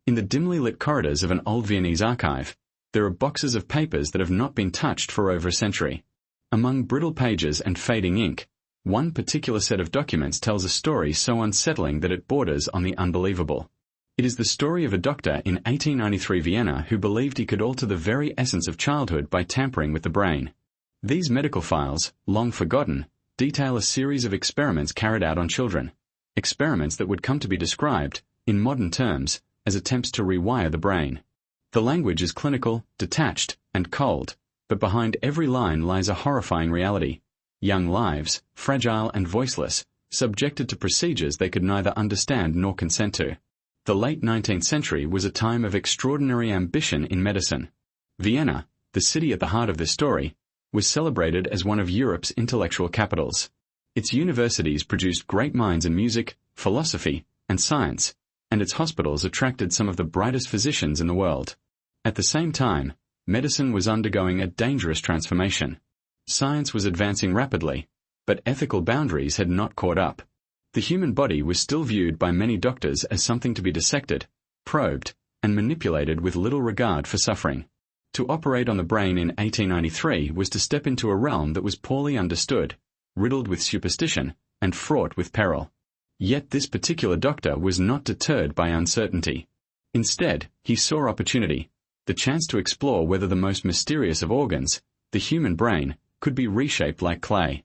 In the dimly lit corridors of an old Viennese archive, there are boxes of papers that have not been touched for over a century. Among brittle pages and fading ink, one particular set of documents tells a story so unsettling that it borders on the unbelievable. It is the story of a doctor in 1893 Vienna who believed he could alter the very essence of childhood by tampering with the brain. These medical files, long forgotten, detail a series of experiments carried out on children. Experiments that would come to be described, in modern terms, as attempts to rewire the brain. The language is clinical, detached, and cold, but behind every line lies a horrifying reality. Young lives, fragile and voiceless, subjected to procedures they could neither understand nor consent to. The late 19th century was a time of extraordinary ambition in medicine. Vienna, the city at the heart of this story, was celebrated as one of Europe's intellectual capitals. Its universities produced great minds in music, philosophy, and science, and its hospitals attracted some of the brightest physicians in the world. At the same time, medicine was undergoing a dangerous transformation. Science was advancing rapidly, but ethical boundaries had not caught up. The human body was still viewed by many doctors as something to be dissected, probed, and manipulated with little regard for suffering. To operate on the brain in 1893 was to step into a realm that was poorly understood, riddled with superstition, and fraught with peril. Yet this particular doctor was not deterred by uncertainty. Instead, he saw opportunity, the chance to explore whether the most mysterious of organs, the human brain, could be reshaped like clay.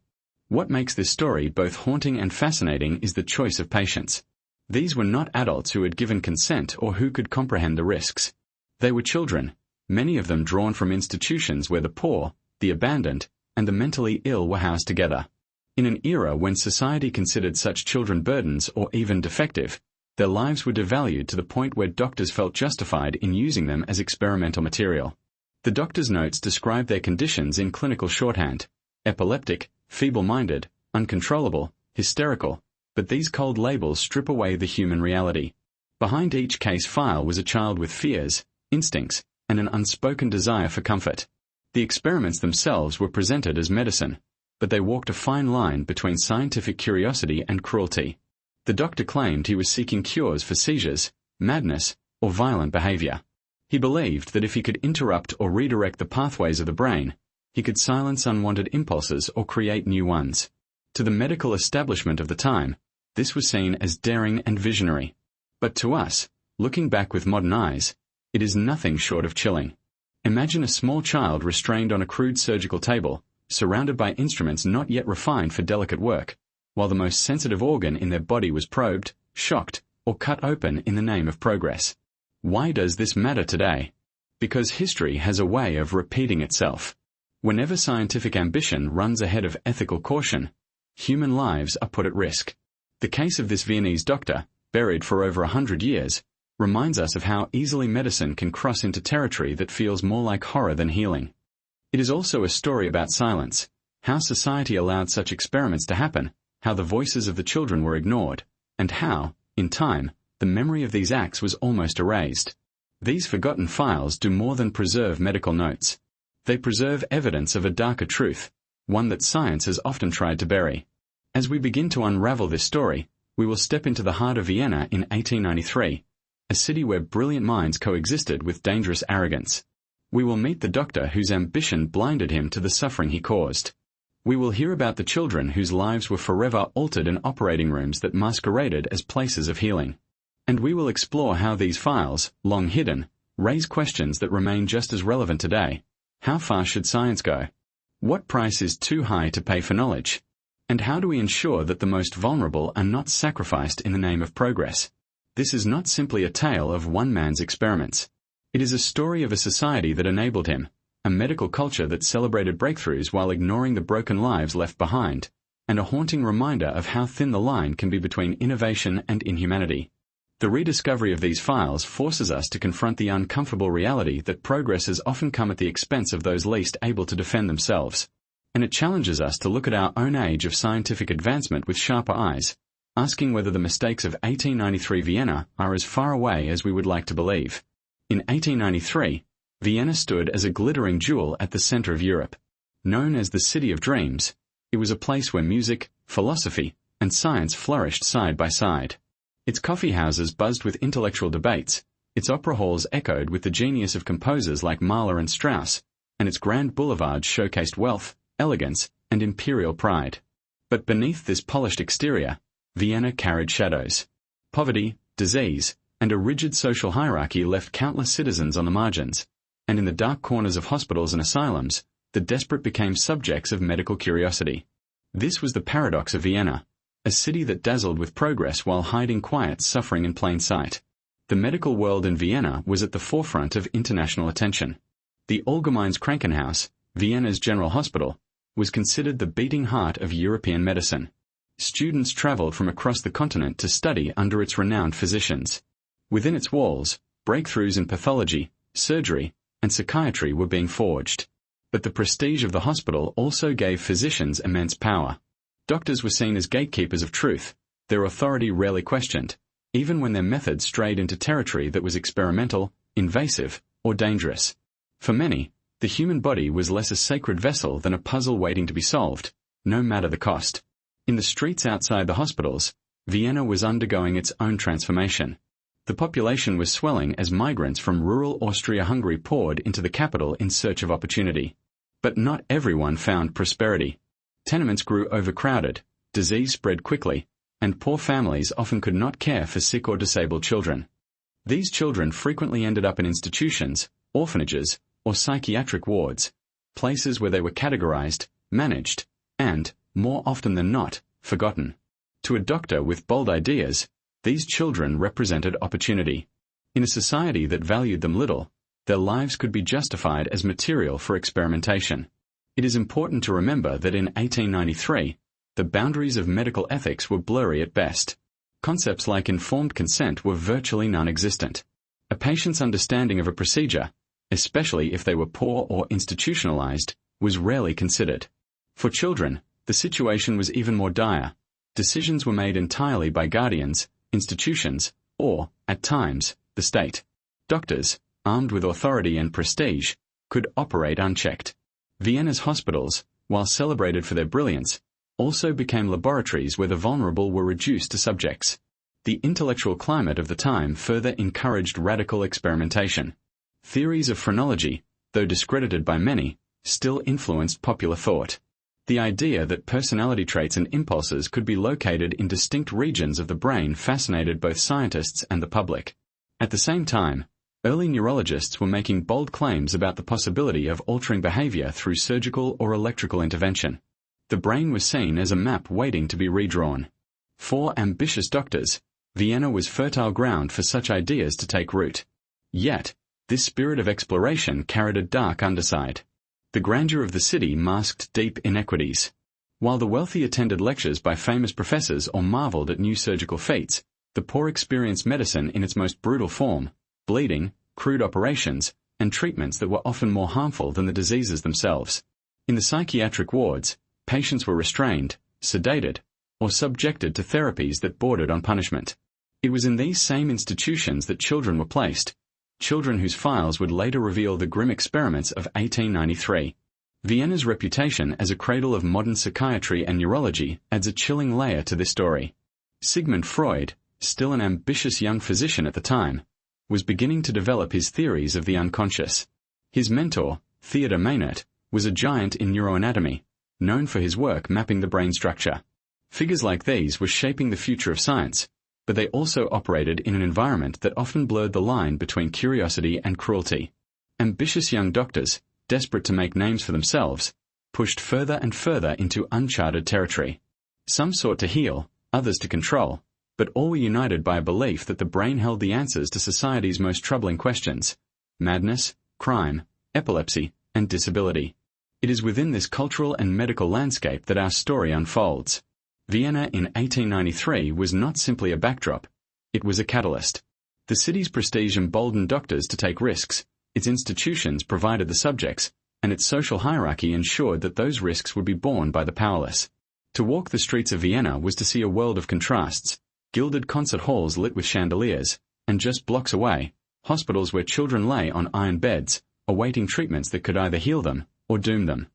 What makes this story both haunting and fascinating is the choice of patients. These were not adults who had given consent or who could comprehend the risks. They were children, many of them drawn from institutions where the poor, the abandoned, and the mentally ill were housed together. In an era when society considered such children burdens or even defective, their lives were devalued to the point where doctors felt justified in using them as experimental material. The doctor's notes describe their conditions in clinical shorthand: epileptic, feeble-minded, uncontrollable, hysterical, but these cold labels strip away the human reality. Behind each case file was a child with fears, instincts, and an unspoken desire for comfort. The experiments themselves were presented as medicine, but they walked a fine line between scientific curiosity and cruelty. The doctor claimed he was seeking cures for seizures, madness, or violent behavior. He believed that if he could interrupt or redirect the pathways of the brain, he could silence unwanted impulses or create new ones. To the medical establishment of the time, this was seen as daring and visionary. But to us, looking back with modern eyes, it is nothing short of chilling. Imagine a small child restrained on a crude surgical table, surrounded by instruments not yet refined for delicate work, while the most sensitive organ in their body was probed, shocked, or cut open in the name of progress. Why does this matter today? Because history has a way of repeating itself. Whenever scientific ambition runs ahead of ethical caution, human lives are put at risk. The case of this Viennese doctor, buried for over 100 years, reminds us of how easily medicine can cross into territory that feels more like horror than healing. It is also a story about silence, how society allowed such experiments to happen, how the voices of the children were ignored, and how, in time, the memory of these acts was almost erased. These forgotten files do more than preserve medical notes. They preserve evidence of a darker truth, one that science has often tried to bury. As we begin to unravel this story, we will step into the heart of Vienna in 1893, a city where brilliant minds coexisted with dangerous arrogance. We will meet the doctor whose ambition blinded him to the suffering he caused. We will hear about the children whose lives were forever altered in operating rooms that masqueraded as places of healing. And we will explore how these files, long hidden, raise questions that remain just as relevant today. How far should science go? What price is too high to pay for knowledge? And how do we ensure that the most vulnerable are not sacrificed in the name of progress? This is not simply a tale of one man's experiments. It is a story of a society that enabled him, a medical culture that celebrated breakthroughs while ignoring the broken lives left behind, and a haunting reminder of how thin the line can be between innovation and inhumanity. The rediscovery of these files forces us to confront the uncomfortable reality that progress has often come at the expense of those least able to defend themselves. And it challenges us to look at our own age of scientific advancement with sharper eyes, asking whether the mistakes of 1893 Vienna are as far away as we would like to believe. In 1893, Vienna stood as a glittering jewel at the center of Europe. Known as the City of Dreams, it was a place where music, philosophy, and science flourished side by side. Its coffee houses buzzed with intellectual debates, Its opera halls echoed with the genius of composers like Mahler and Strauss, and its grand boulevards showcased wealth, elegance, and imperial pride. But beneath this polished exterior, Vienna carried shadows. Poverty, disease, and a rigid social hierarchy left countless citizens on the margins, and in the dark corners of hospitals and asylums, the desperate became subjects of medical curiosity. This was the paradox of Vienna, a city that dazzled with progress while hiding quiet suffering in plain sight. The medical world in Vienna was at the forefront of international attention. The Allgemeines Krankenhaus, Vienna's general hospital, was considered the beating heart of European medicine. Students traveled from across the continent to study under its renowned physicians. Within its walls, breakthroughs in pathology, surgery, and psychiatry were being forged. But the prestige of the hospital also gave physicians immense power. Doctors were seen as gatekeepers of truth, their authority rarely questioned, even when their methods strayed into territory that was experimental, invasive, or dangerous. For many, the human body was less a sacred vessel than a puzzle waiting to be solved, no matter the cost. In the streets outside the hospitals, Vienna was undergoing its own transformation. The population was swelling as migrants from rural Austria-Hungary poured into the capital in search of opportunity. But not everyone found prosperity. Tenements grew overcrowded, disease spread quickly, and poor families often could not care for sick or disabled children. These children frequently ended up in institutions, orphanages, or psychiatric wards, places where they were categorized, managed, and, more often than not, forgotten. To a doctor with bold ideas, these children represented opportunity. In a society that valued them little, their lives could be justified as material for experimentation. It is important to remember that in 1893, the boundaries of medical ethics were blurry at best. Concepts like informed consent were virtually non-existent. A patient's understanding of a procedure, especially if they were poor or institutionalized, was rarely considered. For children, the situation was even more dire. Decisions were made entirely by guardians, institutions, or, at times, the state. Doctors, armed with authority and prestige, could operate unchecked. Vienna's hospitals, while celebrated for their brilliance, also became laboratories where the vulnerable were reduced to subjects. The intellectual climate of the time further encouraged radical experimentation. Theories of phrenology, though discredited by many, still influenced popular thought. The idea that personality traits and impulses could be located in distinct regions of the brain fascinated both scientists and the public. At the same time, early neurologists were making bold claims about the possibility of altering behavior through surgical or electrical intervention. The brain was seen as a map waiting to be redrawn. For ambitious doctors, Vienna was fertile ground for such ideas to take root. Yet, this spirit of exploration carried a dark underside. The grandeur of the city masked deep inequities. While the wealthy attended lectures by famous professors or marveled at new surgical feats, the poor experienced medicine in its most brutal form, bleeding, crude operations, and treatments that were often more harmful than the diseases themselves. In the psychiatric wards, patients were restrained, sedated, or subjected to therapies that bordered on punishment. It was in these same institutions that children were placed, children whose files would later reveal the grim experiments of 1893. Vienna's reputation as a cradle of modern psychiatry and neurology adds a chilling layer to this story. Sigmund Freud, still an ambitious young physician at the time, was beginning to develop his theories of the unconscious. His mentor, Theodor Maynard, was a giant in neuroanatomy, known for his work mapping the brain structure. Figures like these were shaping the future of science, but they also operated in an environment that often blurred the line between curiosity and cruelty. Ambitious young doctors, desperate to make names for themselves, pushed further and further into uncharted territory. Some sought to heal, others to control, but all were united by a belief that the brain held the answers to society's most troubling questions: madness, crime, epilepsy, and disability. It is within this cultural and medical landscape that our story unfolds. Vienna in 1893 was not simply a backdrop, it was a catalyst. The city's prestige emboldened doctors to take risks, its institutions provided the subjects, and its social hierarchy ensured that those risks would be borne by the powerless. To walk the streets of Vienna was to see a world of contrasts: gilded concert halls lit with chandeliers, and just blocks away, hospitals where children lay on iron beds, awaiting treatments that could either heal them or doom them.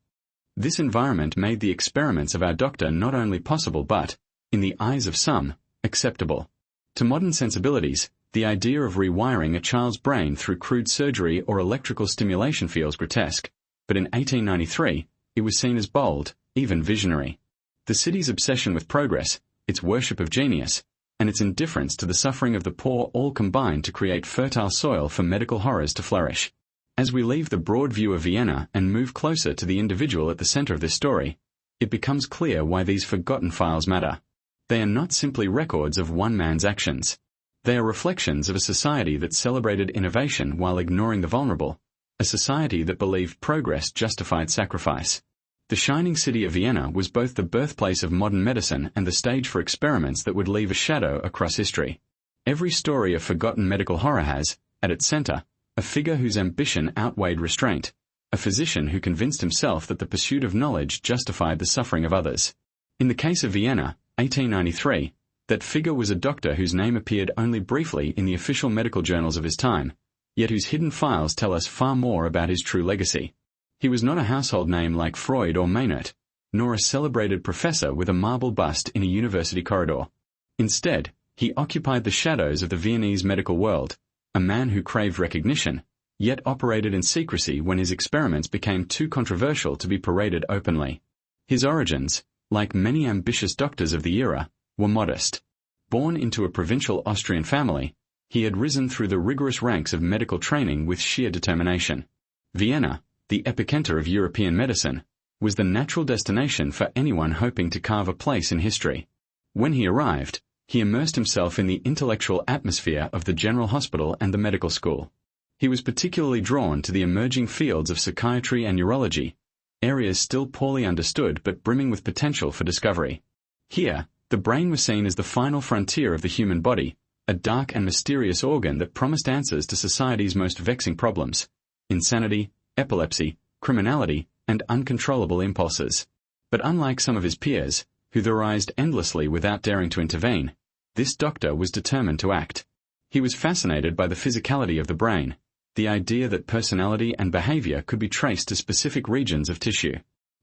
This environment made the experiments of our doctor not only possible but, in the eyes of some, acceptable. To modern sensibilities, The idea of rewiring a child's brain through crude surgery or electrical stimulation feels grotesque, but in 1893, it was seen as bold, even visionary. The city's obsession with progress, its worship of genius, and its indifference to the suffering of the poor all combined to create fertile soil for medical horrors to flourish. As we leave the broad view of Vienna and move closer to the individual at the center of this story, it becomes clear why these forgotten files matter. They are not simply records of one man's actions. They are reflections of a society that celebrated innovation while ignoring the vulnerable, a society that believed progress justified sacrifice. The shining city of Vienna was both the birthplace of modern medicine and the stage for experiments that would leave a shadow across history. Every story of forgotten medical horror has, at its center, a figure whose ambition outweighed restraint, a physician who convinced himself that the pursuit of knowledge justified the suffering of others. In the case of Vienna, 1893, that figure was a doctor whose name appeared only briefly in the official medical journals of his time, yet whose hidden files tell us far more about his true legacy. He was not a household name like Freud or Maynard, nor a celebrated professor with a marble bust in a university corridor. Instead, he occupied the shadows of the Viennese medical world, a man who craved recognition, yet operated in secrecy when his experiments became too controversial to be paraded openly. His origins, like many ambitious doctors of the era, were modest. Born into a provincial Austrian family, he had risen through the rigorous ranks of medical training with sheer determination. Vienna, the epicenter of European medicine, was the natural destination for anyone hoping to carve a place in history. When he arrived, he immersed himself in the intellectual atmosphere of the General Hospital and the medical school. He was particularly drawn to the emerging fields of psychiatry and neurology, areas still poorly understood but brimming with potential for discovery. Here, the brain was seen as the final frontier of the human body, a dark and mysterious organ that promised answers to society's most vexing problems: insanity, epilepsy, criminality, and uncontrollable impulses. But unlike some of his peers, who theorized endlessly without daring to intervene, this doctor was determined to act. He was fascinated by the physicality of the brain, the idea that personality and behavior could be traced to specific regions of tissue.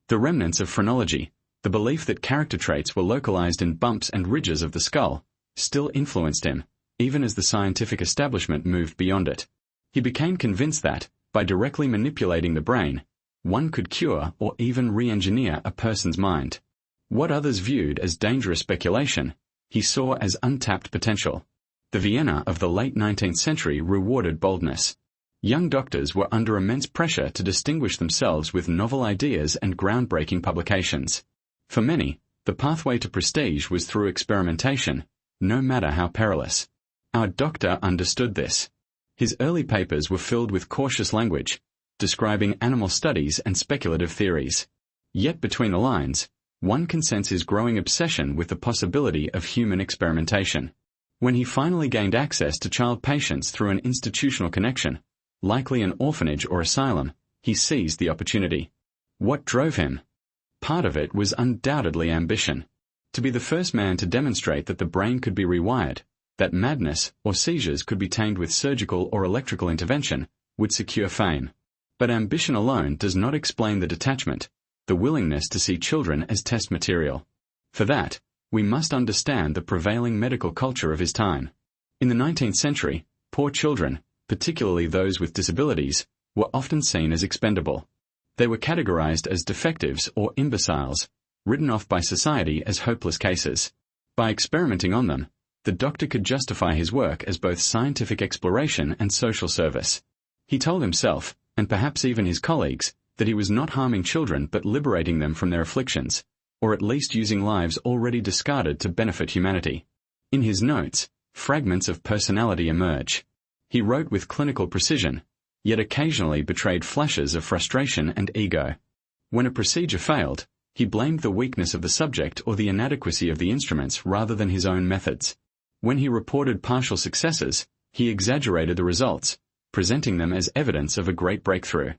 The remnants of phrenology, the belief that character traits were localized in bumps and ridges of the skull, still influenced him, even as the scientific establishment moved beyond it. He became convinced that, by directly manipulating the brain, one could cure or even re-engineer a person's mind. What others viewed as dangerous speculation, he saw as untapped potential. The Vienna of the late 19th century rewarded boldness. Young doctors were under immense pressure to distinguish themselves with novel ideas and groundbreaking publications. For many, the pathway to prestige was through experimentation, no matter how perilous. Our doctor understood this. His early papers were filled with cautious language, describing animal studies and speculative theories. Yet between the lines, one can sense his growing obsession with the possibility of human experimentation. When he finally gained access to child patients through an institutional connection, likely an orphanage or asylum, he seized the opportunity. What drove him? Part of it was undoubtedly ambition. To be the first man to demonstrate that the brain could be rewired, that madness or seizures could be tamed with surgical or electrical intervention, would secure fame. But ambition alone does not explain the detachment, the willingness to see children as test material. For that, we must understand the prevailing medical culture of his time. In the 19th century, poor children, particularly those with disabilities, were often seen as expendable. They were categorized as defectives or imbeciles, written off by society as hopeless cases. By experimenting on them, the doctor could justify his work as both scientific exploration and social service. He told himself, and perhaps even his colleagues, that he was not harming children but liberating them from their afflictions, or at least using lives already discarded to benefit humanity. In his notes, fragments of personality emerge. He wrote with clinical precision, yet occasionally betrayed flashes of frustration and ego. When a procedure failed, he blamed the weakness of the subject or the inadequacy of the instruments rather than his own methods. When he reported partial successes, he exaggerated the results, presenting them as evidence of a great breakthrough.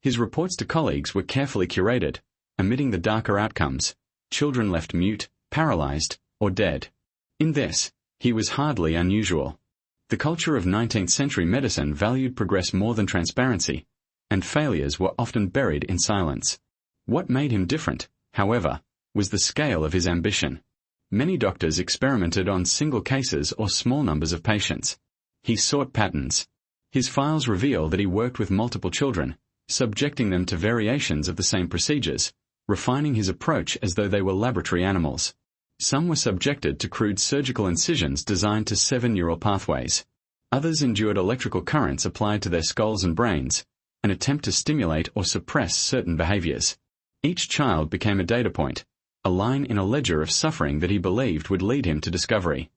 His reports to colleagues were carefully curated, omitting the darker outcomes: children left mute, paralyzed, or dead. In this, he was hardly unusual. The culture of 19th century medicine valued progress more than transparency, and failures were often buried in silence. What made him different, however, was the scale of his ambition. Many doctors experimented on single cases or small numbers of patients. He sought patterns. His files reveal that he worked with multiple children, subjecting them to variations of the same procedures, refining his approach as though they were laboratory animals. Some were subjected to crude surgical incisions designed to sever neural pathways. Others endured electrical currents applied to their skulls and brains, an attempt to stimulate or suppress certain behaviors. Each child became a data point, a line in a ledger of suffering that he believed would lead him to discovery.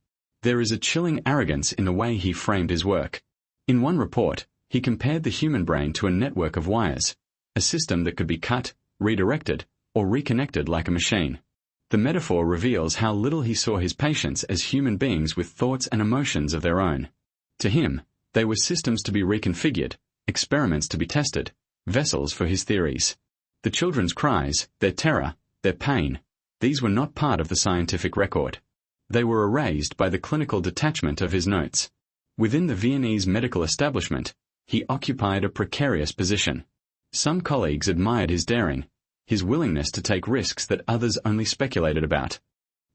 There is a chilling arrogance in the way he framed his work. In one report, he compared the human brain to a network of wires, a system that could be cut, redirected, or reconnected like a machine. The metaphor reveals how little he saw his patients as human beings with thoughts and emotions of their own. To him, they were systems to be reconfigured, experiments to be tested, vessels for his theories. The children's cries, their terror, their pain, these were not part of the scientific record. They were erased by the clinical detachment of his notes. Within the Viennese medical establishment, he occupied a precarious position. Some colleagues admired his daring, his willingness to take risks that others only speculated about.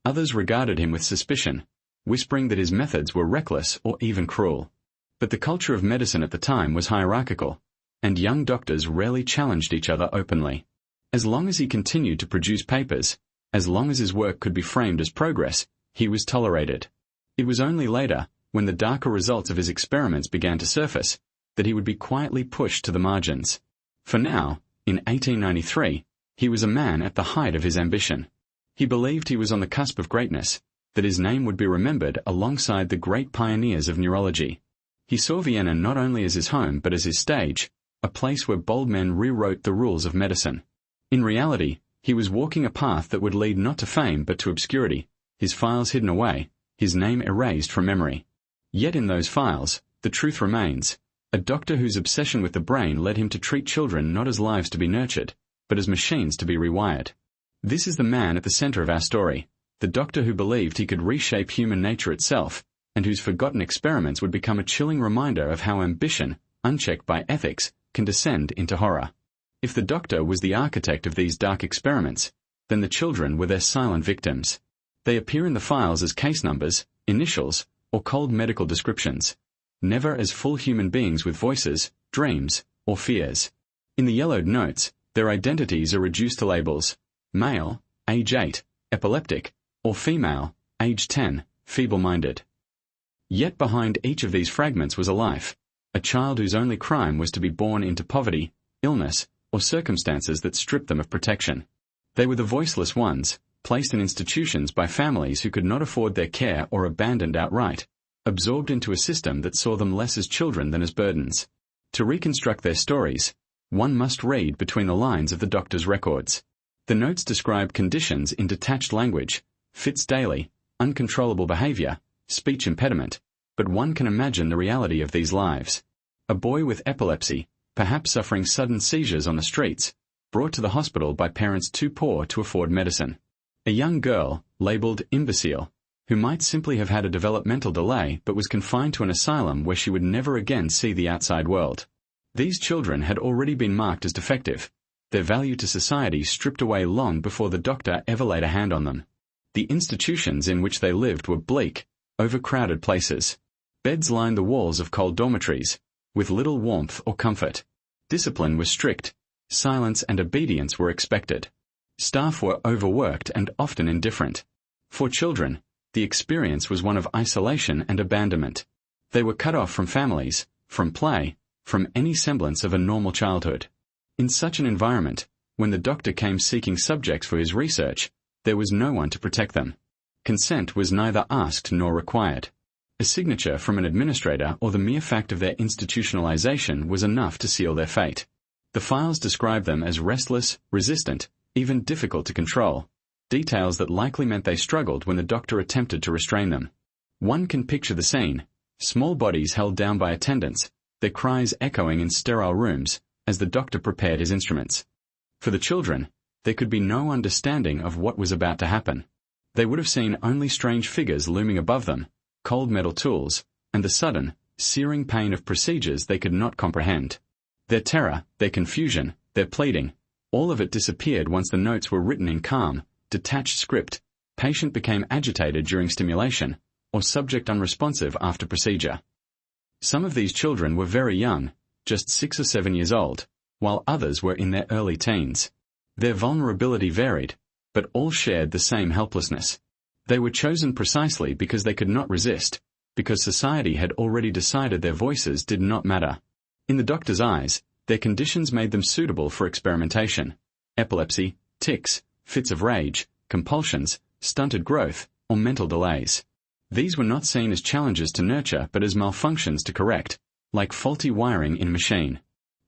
Others regarded him with suspicion, whispering that his methods were reckless or even cruel. But the culture of medicine at the time was hierarchical, and young doctors rarely challenged each other openly. As long as he continued to produce papers, as long as his work could be framed as progress, he was tolerated. It was only later, when the darker results of his experiments began to surface, that he would be quietly pushed to the margins. For now, in 1893, he was a man at the height of his ambition. He believed he was on the cusp of greatness, that his name would be remembered alongside the great pioneers of neurology. He saw Vienna not only as his home but as his stage, a place where bold men rewrote the rules of medicine. In reality, he was walking a path that would lead not to fame but to obscurity, his files hidden away, his name erased from memory. Yet in those files, the truth remains, a doctor whose obsession with the brain led him to treat children not as lives to be nurtured, but as machines to be rewired. This is the man at the center of our story, the doctor who believed he could reshape human nature itself, and whose forgotten experiments would become a chilling reminder of how ambition, unchecked by ethics, can descend into horror. If the doctor was the architect of these dark experiments, then the children were their silent victims. They appear in the files as case numbers, initials, or cold medical descriptions, never as full human beings with voices, dreams, or fears. In the yellowed notes, their identities are reduced to labels: male, age 8, epileptic, or female, age 10, feeble-minded. Yet behind each of these fragments was a life, a child whose only crime was to be born into poverty, illness, or circumstances that stripped them of protection. They were the voiceless ones, placed in institutions by families who could not afford their care or abandoned outright, absorbed into a system that saw them less as children than as burdens. To reconstruct their stories, one must read between the lines of the doctor's records. The notes describe conditions in detached language, fits daily, uncontrollable behavior, speech impediment, but one can imagine the reality of these lives. A boy with epilepsy, perhaps suffering sudden seizures on the streets, brought to the hospital by parents too poor to afford medicine. A young girl, labeled imbecile, who might simply have had a developmental delay but was confined to an asylum where she would never again see the outside world. These children had already been marked as defective, their value to society stripped away long before the doctor ever laid a hand on them. The institutions in which they lived were bleak, overcrowded places. Beds lined the walls of cold dormitories, with little warmth or comfort. Discipline was strict, silence and obedience were expected. Staff were overworked and often indifferent. For children, the experience was one of isolation and abandonment. They were cut off from families, from play, from any semblance of a normal childhood. In such an environment, when the doctor came seeking subjects for his research, there was no one to protect them. Consent was neither asked nor required. A signature from an administrator or the mere fact of their institutionalization was enough to seal their fate. The files describe them as restless, resistant, even difficult to control, details that likely meant they struggled when the doctor attempted to restrain them. One can picture the scene, small bodies held down by attendants, their cries echoing in sterile rooms, as the doctor prepared his instruments. For the children, there could be no understanding of what was about to happen. They would have seen only strange figures looming above them, cold metal tools, and the sudden, searing pain of procedures they could not comprehend. Their terror, their confusion, their pleading, all of it disappeared once the notes were written in calm, detached script. Patient became agitated during stimulation, or subject unresponsive after procedure. Some of these children were very young, just 6 or 7 years old, while others were in their early teens. Their vulnerability varied, but all shared the same helplessness. They were chosen precisely because they could not resist, because society had already decided their voices did not matter. In the doctor's eyes, their conditions made them suitable for experimentation. Epilepsy, tics, fits of rage, compulsions, stunted growth, or mental delays. These were not seen as challenges to nurture but as malfunctions to correct, like faulty wiring in a machine.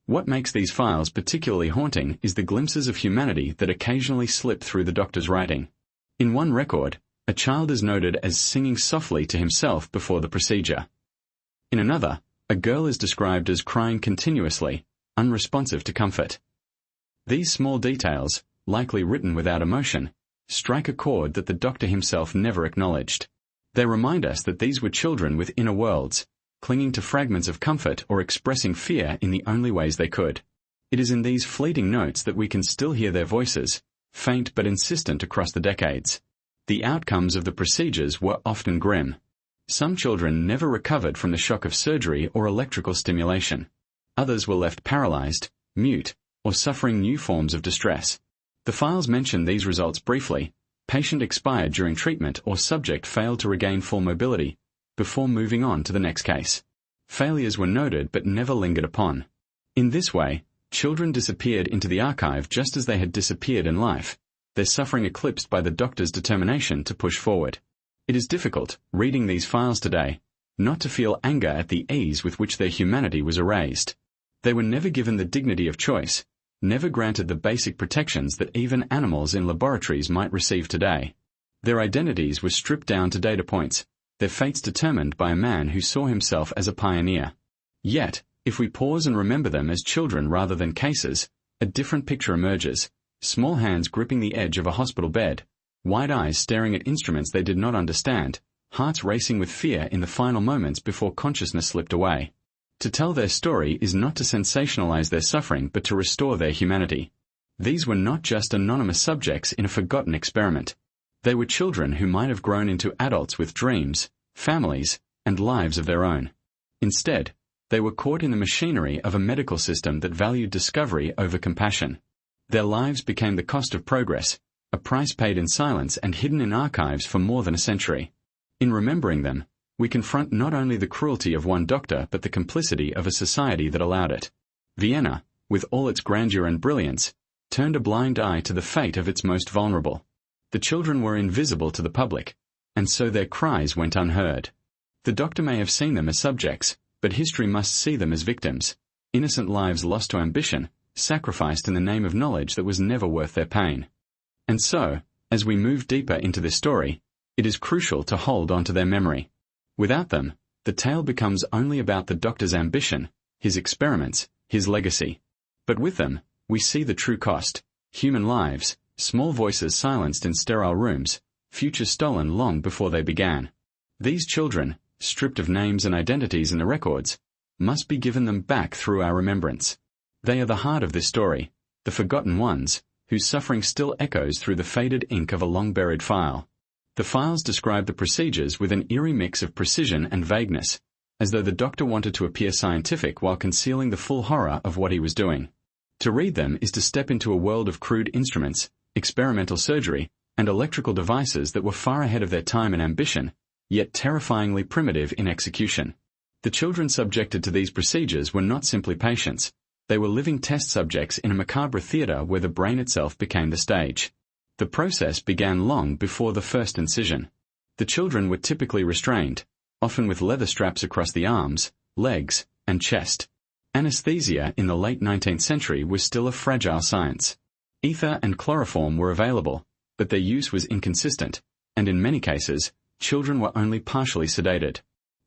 What makes these files particularly haunting is the glimpses of humanity that occasionally slip through the doctor's writing. In one record, a child is noted as singing softly to himself before the procedure. In another, a girl is described as crying continuously, unresponsive to comfort. These small details, likely written without emotion, strike a chord that the doctor himself never acknowledged. They remind us that these were children with inner worlds, clinging to fragments of comfort or expressing fear in the only ways they could. It is in these fleeting notes that we can still hear their voices, faint but insistent across the decades. The outcomes of the procedures were often grim. Some children never recovered from the shock of surgery or electrical stimulation. Others were left paralyzed, mute, or suffering new forms of distress. The files mention these results briefly. Patient expired during treatment or subject failed to regain full mobility, before moving on to the next case. Failures were noted but never lingered upon. In this way, children disappeared into the archive just as they had disappeared in life, their suffering eclipsed by the doctor's determination to push forward. It is difficult, reading these files today, not to feel anger at the ease with which their humanity was erased. They were never given the dignity of choice, never granted the basic protections that even animals in laboratories might receive today. Their identities were stripped down to data points, their fates determined by a man who saw himself as a pioneer. Yet, if we pause and remember them as children rather than cases, a different picture emerges: small hands gripping the edge of a hospital bed, wide eyes staring at instruments they did not understand, hearts racing with fear in the final moments before consciousness slipped away. To tell their story is not to sensationalize their suffering but to restore their humanity. These were not just anonymous subjects in a forgotten experiment. They were children who might have grown into adults with dreams, families, and lives of their own. Instead, they were caught in the machinery of a medical system that valued discovery over compassion. Their lives became the cost of progress, a price paid in silence and hidden in archives for more than a century. In remembering them, we confront not only the cruelty of one doctor but the complicity of a society that allowed it. Vienna, with all its grandeur and brilliance, turned a blind eye to the fate of its most vulnerable. The children were invisible to the public, and so their cries went unheard. The doctor may have seen them as subjects, but history must see them as victims, innocent lives lost to ambition, sacrificed in the name of knowledge that was never worth their pain. And so, as we move deeper into this story, it is crucial to hold on to their memory. Without them, the tale becomes only about the doctor's ambition, his experiments, his legacy. But with them, we see the true cost: human lives, small voices silenced in sterile rooms, futures stolen long before they began. These children, stripped of names and identities in the records, must be given them back through our remembrance. They are the heart of this story, the forgotten ones, whose suffering still echoes through the faded ink of a long-buried file. The files describe the procedures with an eerie mix of precision and vagueness, as though the doctor wanted to appear scientific while concealing the full horror of what he was doing. To read them is to step into a world of crude instruments, experimental surgery, and electrical devices that were far ahead of their time and ambition, yet terrifyingly primitive in execution. The children subjected to these procedures were not simply patients. They were living test subjects in a macabre theater where the brain itself became the stage. The process began long before the first incision. The children were typically restrained, often with leather straps across the arms, legs, and chest. Anesthesia in the late 19th century was still a fragile science. Ether and chloroform were available, but their use was inconsistent, and in many cases, children were only partially sedated.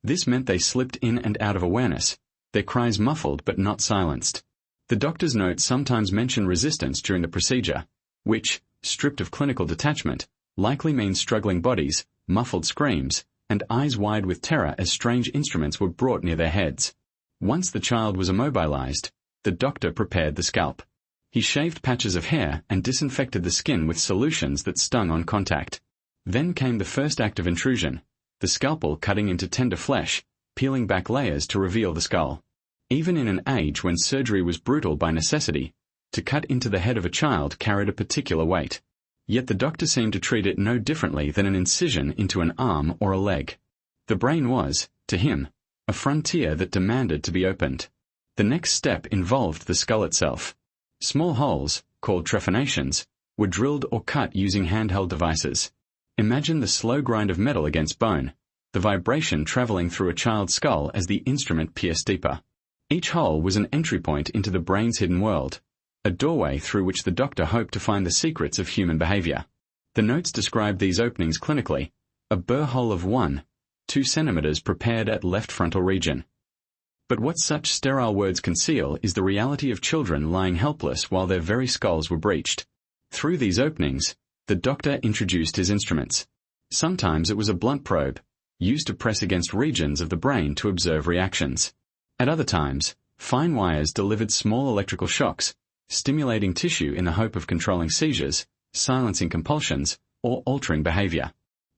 This meant they slipped in and out of awareness, their cries muffled but not silenced. The doctor's notes sometimes mention resistance during the procedure, which, stripped of clinical detachment, likely means struggling bodies, muffled screams, and eyes wide with terror as strange instruments were brought near their heads. Once the child was immobilized, the doctor prepared the scalp. He shaved patches of hair and disinfected the skin with solutions that stung on contact. Then came the first act of intrusion, the scalpel cutting into tender flesh, peeling back layers to reveal the skull. Even in an age when surgery was brutal by necessity, to cut into the head of a child carried a particular weight. Yet the doctor seemed to treat it no differently than an incision into an arm or a leg. The brain was, to him, a frontier that demanded to be opened. The next step involved the skull itself. Small holes, called trephinations, were drilled or cut using handheld devices. Imagine the slow grind of metal against bone, the vibration traveling through a child's skull as the instrument pierced deeper. Each hole was an entry point into the brain's hidden world, a doorway through which the doctor hoped to find the secrets of human behavior. The notes described these openings clinically: a burr hole of 1-2 centimeters prepared at left frontal region. But what such sterile words conceal is the reality of children lying helpless while their very skulls were breached. Through these openings, the doctor introduced his instruments. Sometimes it was a blunt probe, used to press against regions of the brain to observe reactions. At other times, fine wires delivered small electrical shocks, stimulating tissue in the hope of controlling seizures, silencing compulsions, or altering behavior.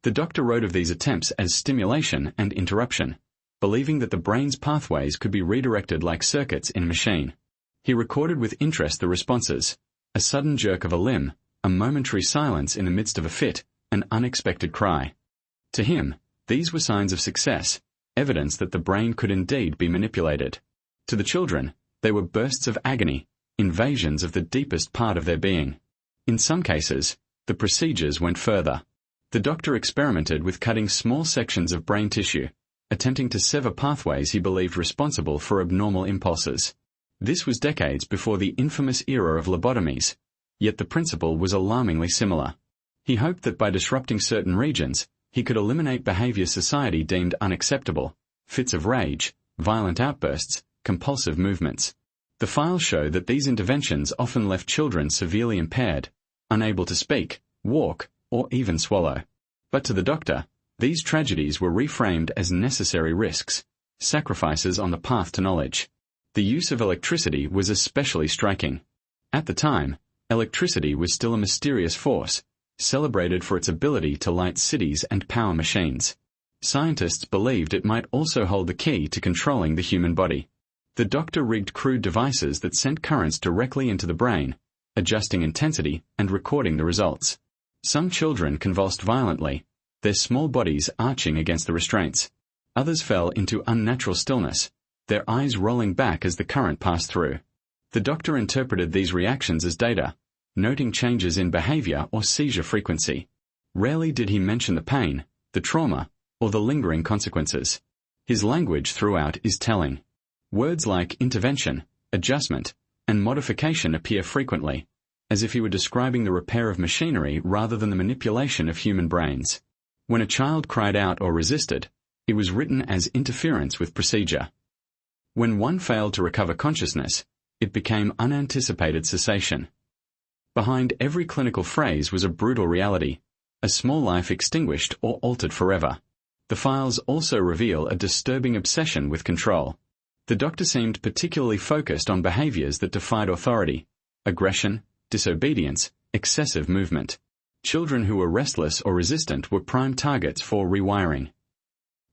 The doctor wrote of these attempts as stimulation and interruption, believing that the brain's pathways could be redirected like circuits in a machine. He recorded with interest the responses: a sudden jerk of a limb, a momentary silence in the midst of a fit, an unexpected cry. To him, these were signs of success, evidence that the brain could indeed be manipulated. To the children, they were bursts of agony, invasions of the deepest part of their being. In some cases, the procedures went further. The doctor experimented with cutting small sections of brain tissue, attempting to sever pathways he believed responsible for abnormal impulses. This was decades before the infamous era of lobotomies, yet the principle was alarmingly similar. He hoped that by disrupting certain regions, he could eliminate behavior society deemed unacceptable: fits of rage, violent outbursts, compulsive movements. The files show that these interventions often left children severely impaired, unable to speak, walk, or even swallow. But to the doctor, these tragedies were reframed as necessary risks, sacrifices on the path to knowledge. The use of electricity was especially striking. At the time, electricity was still a mysterious force, celebrated for its ability to light cities and power machines. Scientists believed it might also hold the key to controlling the human body. The doctor rigged crude devices that sent currents directly into the brain, adjusting intensity and recording the results. Some children convulsed violently, their small bodies arching against the restraints. Others fell into unnatural stillness, their eyes rolling back as the current passed through. The doctor interpreted these reactions as data, noting changes in behavior or seizure frequency. Rarely did he mention the pain, the trauma, or the lingering consequences. His language throughout is telling. Words like intervention, adjustment, and modification appear frequently, as if he were describing the repair of machinery rather than the manipulation of human brains. When a child cried out or resisted, it was written as interference with procedure. When one failed to recover consciousness, it became unanticipated cessation. Behind every clinical phrase was a brutal reality, a small life extinguished or altered forever. The files also reveal a disturbing obsession with control. The doctor seemed particularly focused on behaviors that defied authority: aggression, disobedience, excessive movement. Children who were restless or resistant were prime targets for rewiring.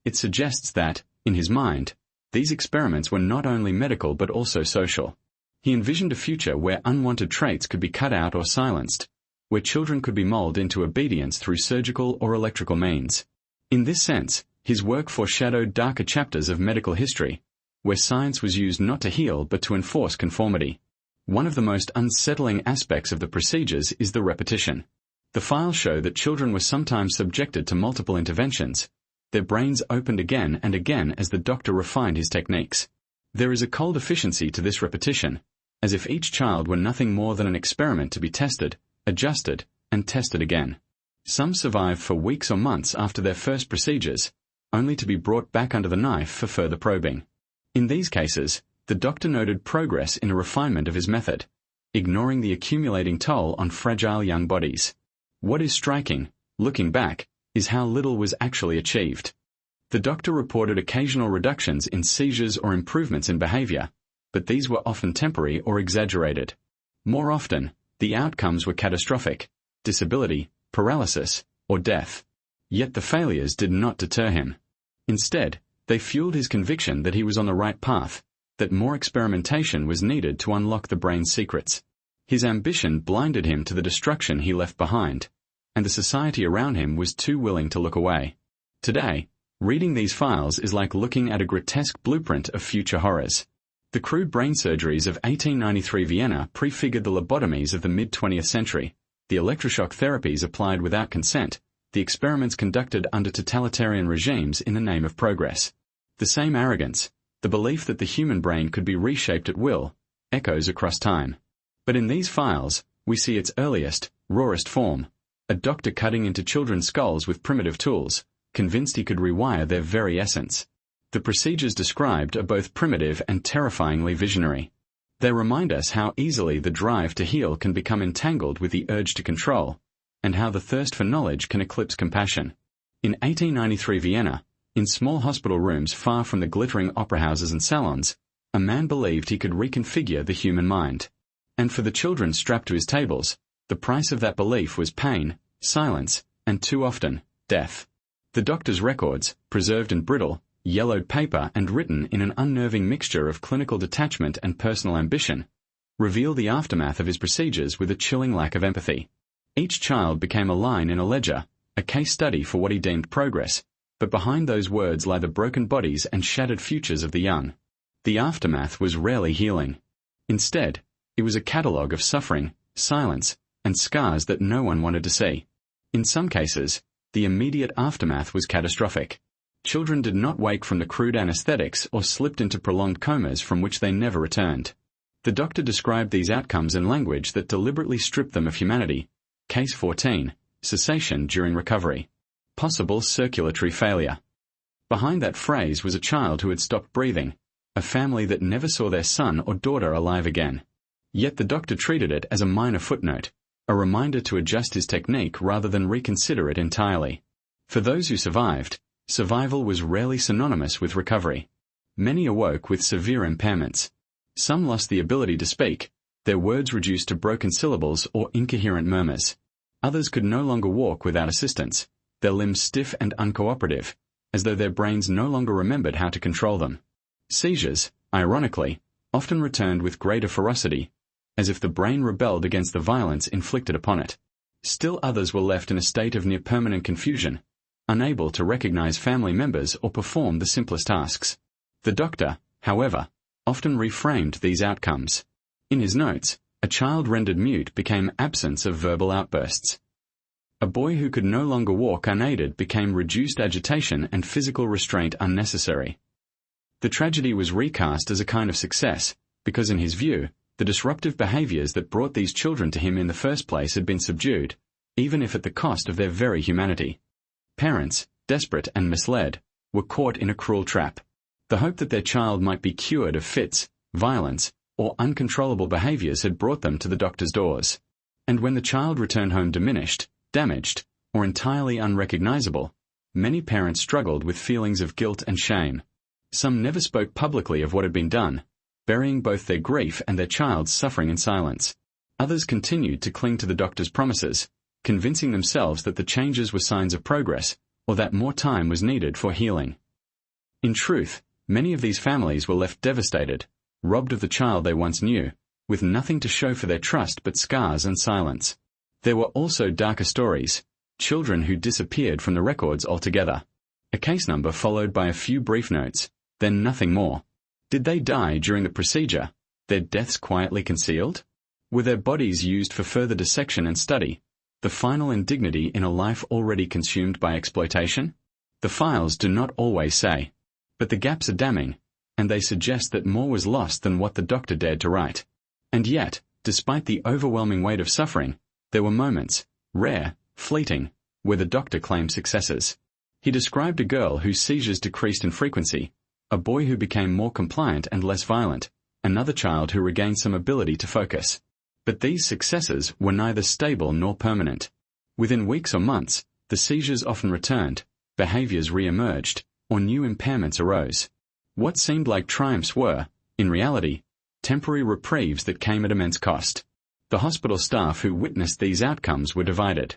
It suggests that, in his mind, these experiments were not only medical but also social. He envisioned a future where unwanted traits could be cut out or silenced, where children could be molded into obedience through surgical or electrical means. In this sense, his work foreshadowed darker chapters of medical history, where science was used not to heal but to enforce conformity. One of the most unsettling aspects of the procedures is the repetition. The files show that children were sometimes subjected to multiple interventions, their brains opened again and again as the doctor refined his techniques. There is a cold efficiency to this repetition, as if each child were nothing more than an experiment to be tested, adjusted, and tested again. Some survived for weeks or months after their first procedures, only to be brought back under the knife for further probing. In these cases, the doctor noted progress in a refinement of his method, ignoring the accumulating toll on fragile young bodies. What is striking, looking back, is how little was actually achieved. The doctor reported occasional reductions in seizures or improvements in behavior, but these were often temporary or exaggerated. More often, the outcomes were catastrophic: disability, paralysis, or death. Yet the failures did not deter him. Instead, They fueled his conviction that he was on the right path, that more experimentation was needed to unlock the brain's secrets. His ambition blinded him to the destruction he left behind, and the society around him was too willing to look away. Today, reading these files is like looking at a grotesque blueprint of future horrors. The crude brain surgeries of 1893 Vienna prefigured the lobotomies of the mid-20th century, the electroshock therapies applied without consent, the experiments conducted under totalitarian regimes in the name of progress. The same arrogance, the belief that the human brain could be reshaped at will, echoes across time. But in these files, we see its earliest, rawest form, a doctor cutting into children's skulls with primitive tools, convinced he could rewire their very essence. The procedures described are both primitive and terrifyingly visionary. They remind us how easily the drive to heal can become entangled with the urge to control, and how the thirst for knowledge can eclipse compassion. In 1893 Vienna, in small hospital rooms far from the glittering opera houses and salons, a man believed he could reconfigure the human mind. And for the children strapped to his tables, the price of that belief was pain, silence, and too often, death. The doctor's records, preserved in brittle, yellowed paper and written in an unnerving mixture of clinical detachment and personal ambition, reveal the aftermath of his procedures with a chilling lack of empathy. Each child became a line in a ledger, a case study for what he deemed progress, but behind those words lie the broken bodies and shattered futures of the young. The aftermath was rarely healing. Instead, it was a catalogue of suffering, silence, and scars that no one wanted to see. In some cases, the immediate aftermath was catastrophic. Children did not wake from the crude anesthetics or slipped into prolonged comas from which they never returned. The doctor described these outcomes in language that deliberately stripped them of humanity. Case 14, cessation during recovery. Possible circulatory failure. Behind that phrase was a child who had stopped breathing, a family that never saw their son or daughter alive again. Yet the doctor treated it as a minor footnote, a reminder to adjust his technique rather than reconsider it entirely. For those who survived, survival was rarely synonymous with recovery. Many awoke with severe impairments. Some lost the ability to speak, their words reduced to broken syllables or incoherent murmurs. Others could no longer walk without assistance, their limbs stiff and uncooperative, as though their brains no longer remembered how to control them. Seizures, ironically, often returned with greater ferocity, as if the brain rebelled against the violence inflicted upon it. Still others were left in a state of near-permanent confusion, unable to recognize family members or perform the simplest tasks. The doctor, however, often reframed these outcomes. In his notes, a child rendered mute became absence of verbal outbursts. A boy who could no longer walk unaided became reduced agitation and physical restraint unnecessary. The tragedy was recast as a kind of success, because in his view, the disruptive behaviors that brought these children to him in the first place had been subdued, even if at the cost of their very humanity. Parents, desperate and misled, were caught in a cruel trap. The hope that their child might be cured of fits, violence, or uncontrollable behaviors had brought them to the doctor's doors. And when the child returned home diminished, damaged, or entirely unrecognizable, many parents struggled with feelings of guilt and shame. Some never spoke publicly of what had been done, burying both their grief and their child's suffering in silence. Others continued to cling to the doctor's promises, convincing themselves that the changes were signs of progress, or that more time was needed for healing. In truth, many of these families were left devastated, robbed of the child they once knew, with nothing to show for their trust but scars and silence. There were also darker stories, children who disappeared from the records altogether. A case number followed by a few brief notes, then nothing more. Did they die during the procedure, their deaths quietly concealed? Were their bodies used for further dissection and study, the final indignity in a life already consumed by exploitation? The files do not always say. But the gaps are damning, and they suggest that more was lost than what the doctor dared to write. And yet, despite the overwhelming weight of suffering, there were moments, rare, fleeting, where the doctor claimed successes. He described a girl whose seizures decreased in frequency, a boy who became more compliant and less violent, another child who regained some ability to focus. But these successes were neither stable nor permanent. Within weeks or months, the seizures often returned, behaviors re-emerged, or new impairments arose. What seemed like triumphs were, in reality, temporary reprieves that came at immense cost. The hospital staff who witnessed these outcomes were divided.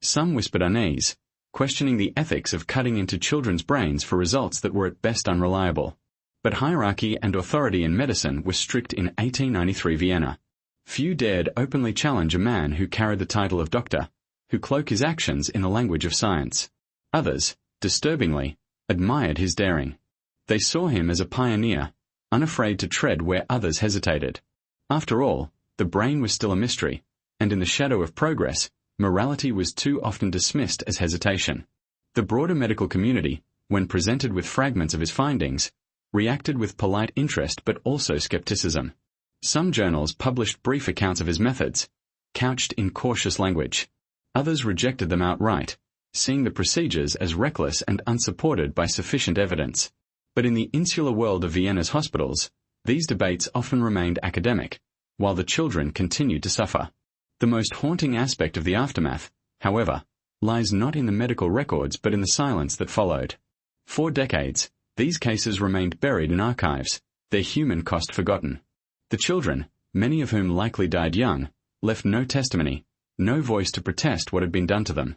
Some whispered unease, questioning the ethics of cutting into children's brains for results that were at best unreliable. But hierarchy and authority in medicine were strict in 1893 Vienna. Few dared openly challenge a man who carried the title of doctor, who cloaked his actions in the language of science. Others, disturbingly, admired his daring. They saw him as a pioneer, unafraid to tread where others hesitated. After all, the brain was still a mystery, and in the shadow of progress, morality was too often dismissed as hesitation. The broader medical community, when presented with fragments of his findings, reacted with polite interest but also skepticism. Some journals published brief accounts of his methods, couched in cautious language. Others rejected them outright, seeing the procedures as reckless and unsupported by sufficient evidence. But in the insular world of Vienna's hospitals, these debates often remained academic, while the children continued to suffer. The most haunting aspect of the aftermath, however, lies not in the medical records but in the silence that followed. For decades, these cases remained buried in archives, their human cost forgotten. The children, many of whom likely died young, left no testimony, no voice to protest what had been done to them.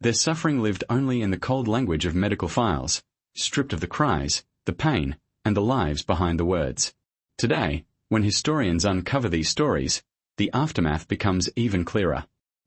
Their suffering lived only in the cold language of medical files, stripped of the cries, the pain, and the lives behind the words. Today, when historians uncover these stories, the aftermath becomes even clearer.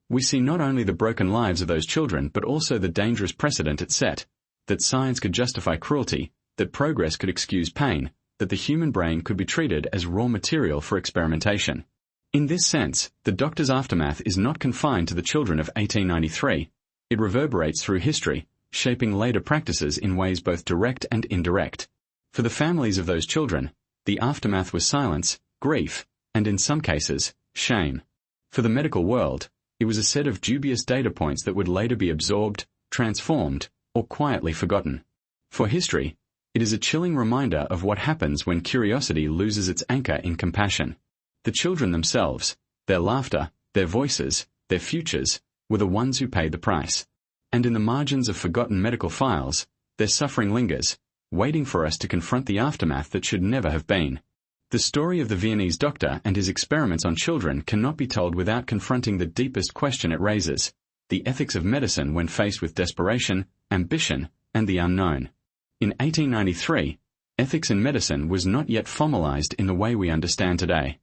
We see not only the broken lives of those children but also the dangerous precedent it set, that science could justify cruelty, that progress could excuse pain, that the human brain could be treated as raw material for experimentation. In this sense, the doctor's aftermath is not confined to the children of 1893. It reverberates through history, shaping later practices in ways both direct and indirect. For the families of those children, the aftermath was silence, grief, and in some cases, shame. For the medical world, it was a set of dubious data points that would later be absorbed, transformed, or quietly forgotten. For history, it is a chilling reminder of what happens when curiosity loses its anchor in compassion. The children themselves, their laughter, their voices, their futures, were the ones who paid the price. And in the margins of forgotten medical files, their suffering lingers, waiting for us to confront the aftermath that should never have been. The story of the Viennese doctor and his experiments on children cannot be told without confronting the deepest question it raises: the ethics of medicine when faced with desperation, ambition, and the unknown. In 1893, ethics in medicine was not yet formalized in the way we understand today.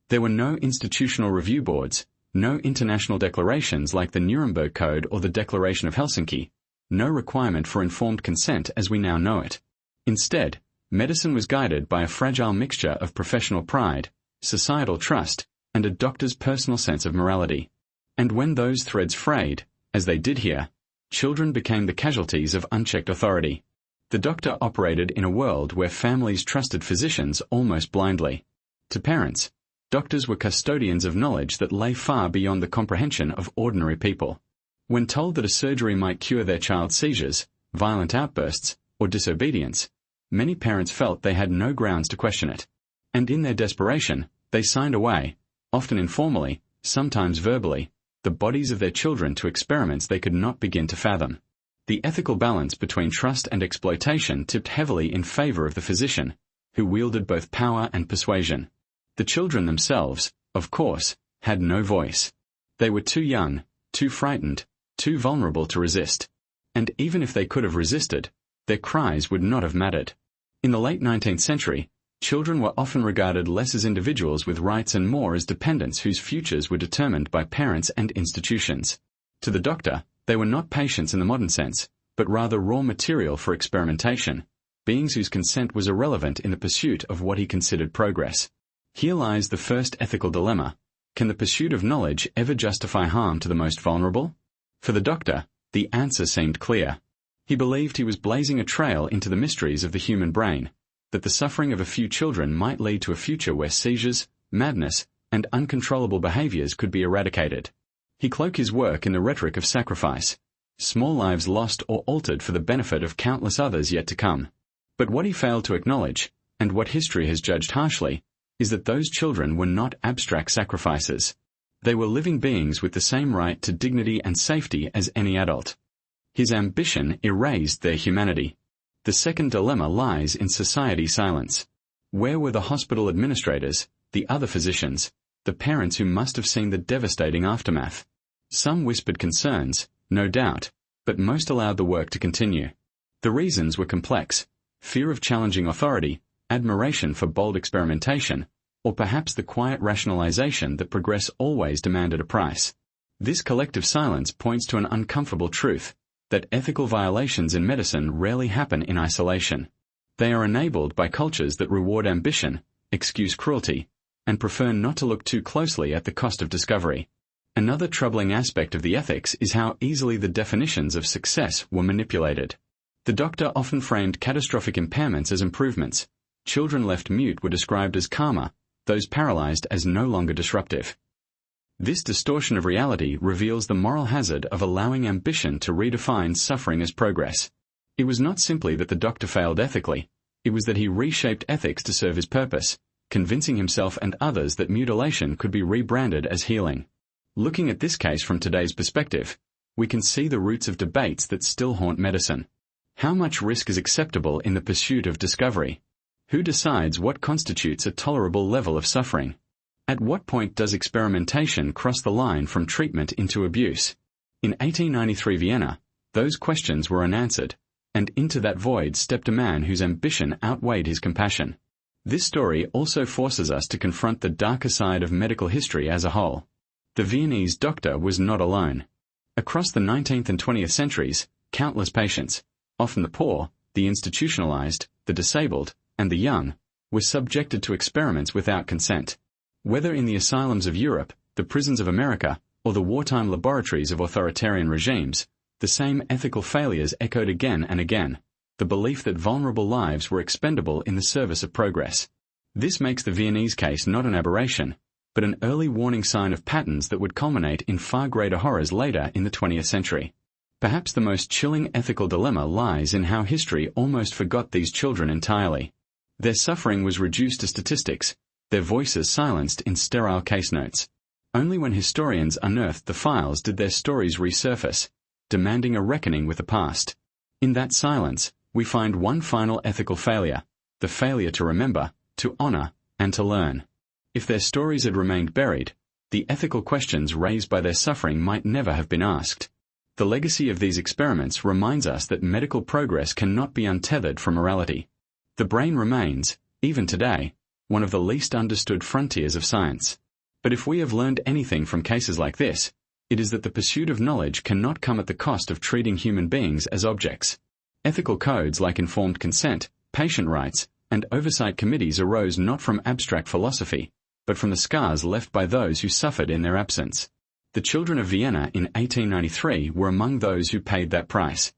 There were no institutional review boards, no international declarations like the Nuremberg Code or the Declaration of Helsinki, no requirement for informed consent as we now know it. Instead, medicine was guided by a fragile mixture of professional pride, societal trust, and a doctor's personal sense of morality. And when those threads frayed, as they did here, children became the casualties of unchecked authority. The doctor operated in a world where families trusted physicians almost blindly. To parents, doctors were custodians of knowledge that lay far beyond the comprehension of ordinary people. When told that a surgery might cure their child's seizures, violent outbursts, or disobedience, many parents felt they had no grounds to question it. And in their desperation, they signed away, often informally, sometimes verbally, the bodies of their children to experiments they could not begin to fathom. The ethical balance between trust and exploitation tipped heavily in favor of the physician, who wielded both power and persuasion. The children themselves, of course, had no voice. They were too young, too frightened, too vulnerable to resist. And even if they could have resisted, their cries would not have mattered. In the late 19th century, children were often regarded less as individuals with rights and more as dependents whose futures were determined by parents and institutions. To the doctor, they were not patients in the modern sense, but rather raw material for experimentation, beings whose consent was irrelevant in the pursuit of what he considered progress. Here lies the first ethical dilemma: can the pursuit of knowledge ever justify harm to the most vulnerable? For the doctor, the answer seemed clear. He believed he was blazing a trail into the mysteries of the human brain, that the suffering of a few children might lead to a future where seizures, madness, and uncontrollable behaviors could be eradicated. He cloaked his work in the rhetoric of sacrifice, small lives lost or altered for the benefit of countless others yet to come. But what he failed to acknowledge, and what history has judged harshly, is that those children were not abstract sacrifices. They were living beings with the same right to dignity and safety as any adult. His ambition erased their humanity. The second dilemma lies in society silence. Where were the hospital administrators, the other physicians, the parents who must have seen the devastating aftermath? Some whispered concerns, no doubt, but most allowed the work to continue. The reasons were complex: fear of challenging authority, admiration for bold experimentation, or perhaps the quiet rationalization that progress always demanded a price. This collective silence points to an uncomfortable truth, that ethical violations in medicine rarely happen in isolation. They are enabled by cultures that reward ambition, excuse cruelty, and prefer not to look too closely at the cost of discovery. Another troubling aspect of the ethics is how easily the definitions of success were manipulated. The doctor often framed catastrophic impairments as improvements. Children left mute were described as calmer, those paralyzed as no longer disruptive. This distortion of reality reveals the moral hazard of allowing ambition to redefine suffering as progress. It was not simply that the doctor failed ethically, it was that he reshaped ethics to serve his purpose, convincing himself and others that mutilation could be rebranded as healing. Looking at this case from today's perspective, we can see the roots of debates that still haunt medicine. How much risk is acceptable in the pursuit of discovery? Who decides what constitutes a tolerable level of suffering? At what point does experimentation cross the line from treatment into abuse? In 1893 Vienna, those questions were unanswered, and into that void stepped a man whose ambition outweighed his compassion. This story also forces us to confront the darker side of medical history as a whole. The Viennese doctor was not alone. Across the 19th and 20th centuries, countless patients, often the poor, the institutionalized, the disabled, and the young, were subjected to experiments without consent. Whether in the asylums of Europe, the prisons of America, or the wartime laboratories of authoritarian regimes, the same ethical failures echoed again and again, the belief that vulnerable lives were expendable in the service of progress. This makes the Viennese case not an aberration, but an early warning sign of patterns that would culminate in far greater horrors later in the 20th century. Perhaps the most chilling ethical dilemma lies in how history almost forgot these children entirely. Their suffering was reduced to statistics, their voices silenced in sterile case notes. Only when historians unearthed the files did their stories resurface, demanding a reckoning with the past. In that silence, we find one final ethical failure: the failure to remember, to honor, and to learn. If their stories had remained buried, the ethical questions raised by their suffering might never have been asked. The legacy of these experiments reminds us that medical progress cannot be untethered from morality. The brain remains, even today, one of the least understood frontiers of science. But if we have learned anything from cases like this, it is that the pursuit of knowledge cannot come at the cost of treating human beings as objects. Ethical codes like informed consent, patient rights, and oversight committees arose not from abstract philosophy, but from the scars left by those who suffered in their absence. The children of Vienna in 1893 were among those who paid that price.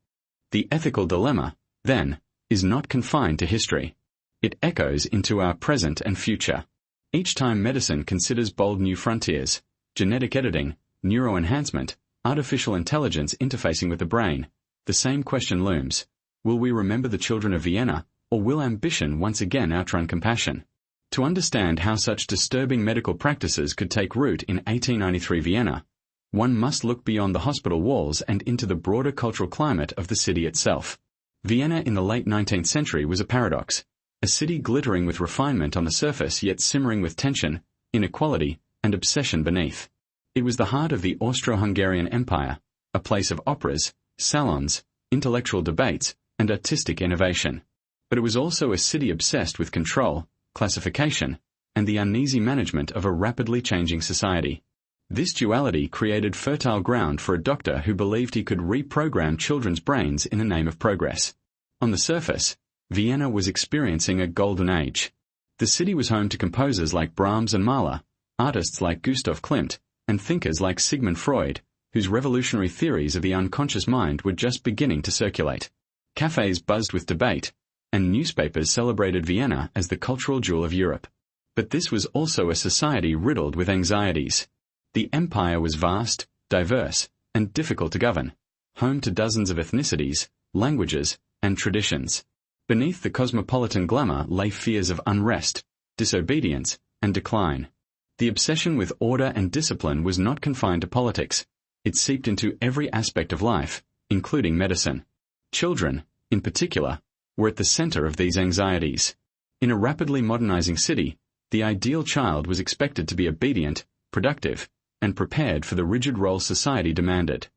The ethical dilemma, then, is not confined to history. It echoes into our present and future. Each time medicine considers bold new frontiers, genetic editing, neuroenhancement, artificial intelligence interfacing with the brain, the same question looms: will we remember the children of Vienna, or will ambition once again outrun compassion? To understand how such disturbing medical practices could take root in 1893 Vienna, one must look beyond the hospital walls and into the broader cultural climate of the city itself. Vienna in the late 19th century was a paradox, a city glittering with refinement on the surface yet simmering with tension, inequality, and obsession beneath. It was the heart of the Austro-Hungarian Empire, a place of operas, salons, intellectual debates, and artistic innovation. But it was also a city obsessed with control, classification, and the uneasy management of a rapidly changing society. This duality created fertile ground for a doctor who believed he could reprogram children's brains in the name of progress. On the surface, Vienna was experiencing a golden age. The city was home to composers like Brahms and Mahler, artists like Gustav Klimt, and thinkers like Sigmund Freud, whose revolutionary theories of the unconscious mind were just beginning to circulate. Cafes buzzed with debate, and newspapers celebrated Vienna as the cultural jewel of Europe. But this was also a society riddled with anxieties. The empire was vast, diverse, and difficult to govern, home to dozens of ethnicities, languages, and traditions. Beneath the cosmopolitan glamour lay fears of unrest, disobedience, and decline. The obsession with order and discipline was not confined to politics. It seeped into every aspect of life, including medicine. Children, in particular, were at the center of these anxieties. In a rapidly modernizing city, the ideal child was expected to be obedient, productive, and prepared for the rigid role society demanded.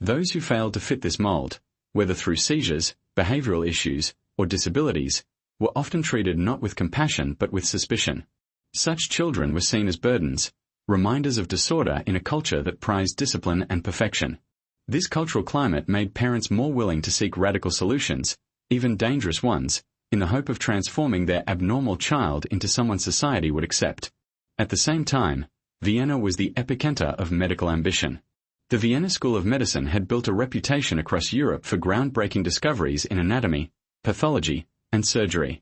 Those who failed to fit this mold, whether through seizures, behavioral issues, or disabilities, were often treated not with compassion but with suspicion. Such children were seen as burdens, reminders of disorder in a culture that prized discipline and perfection. This cultural climate made parents more willing to seek radical solutions, even dangerous ones, in the hope of transforming their abnormal child into someone society would accept. At the same time, Vienna was the epicenter of medical ambition. The Vienna School of Medicine had built a reputation across Europe for groundbreaking discoveries in anatomy, pathology, and surgery.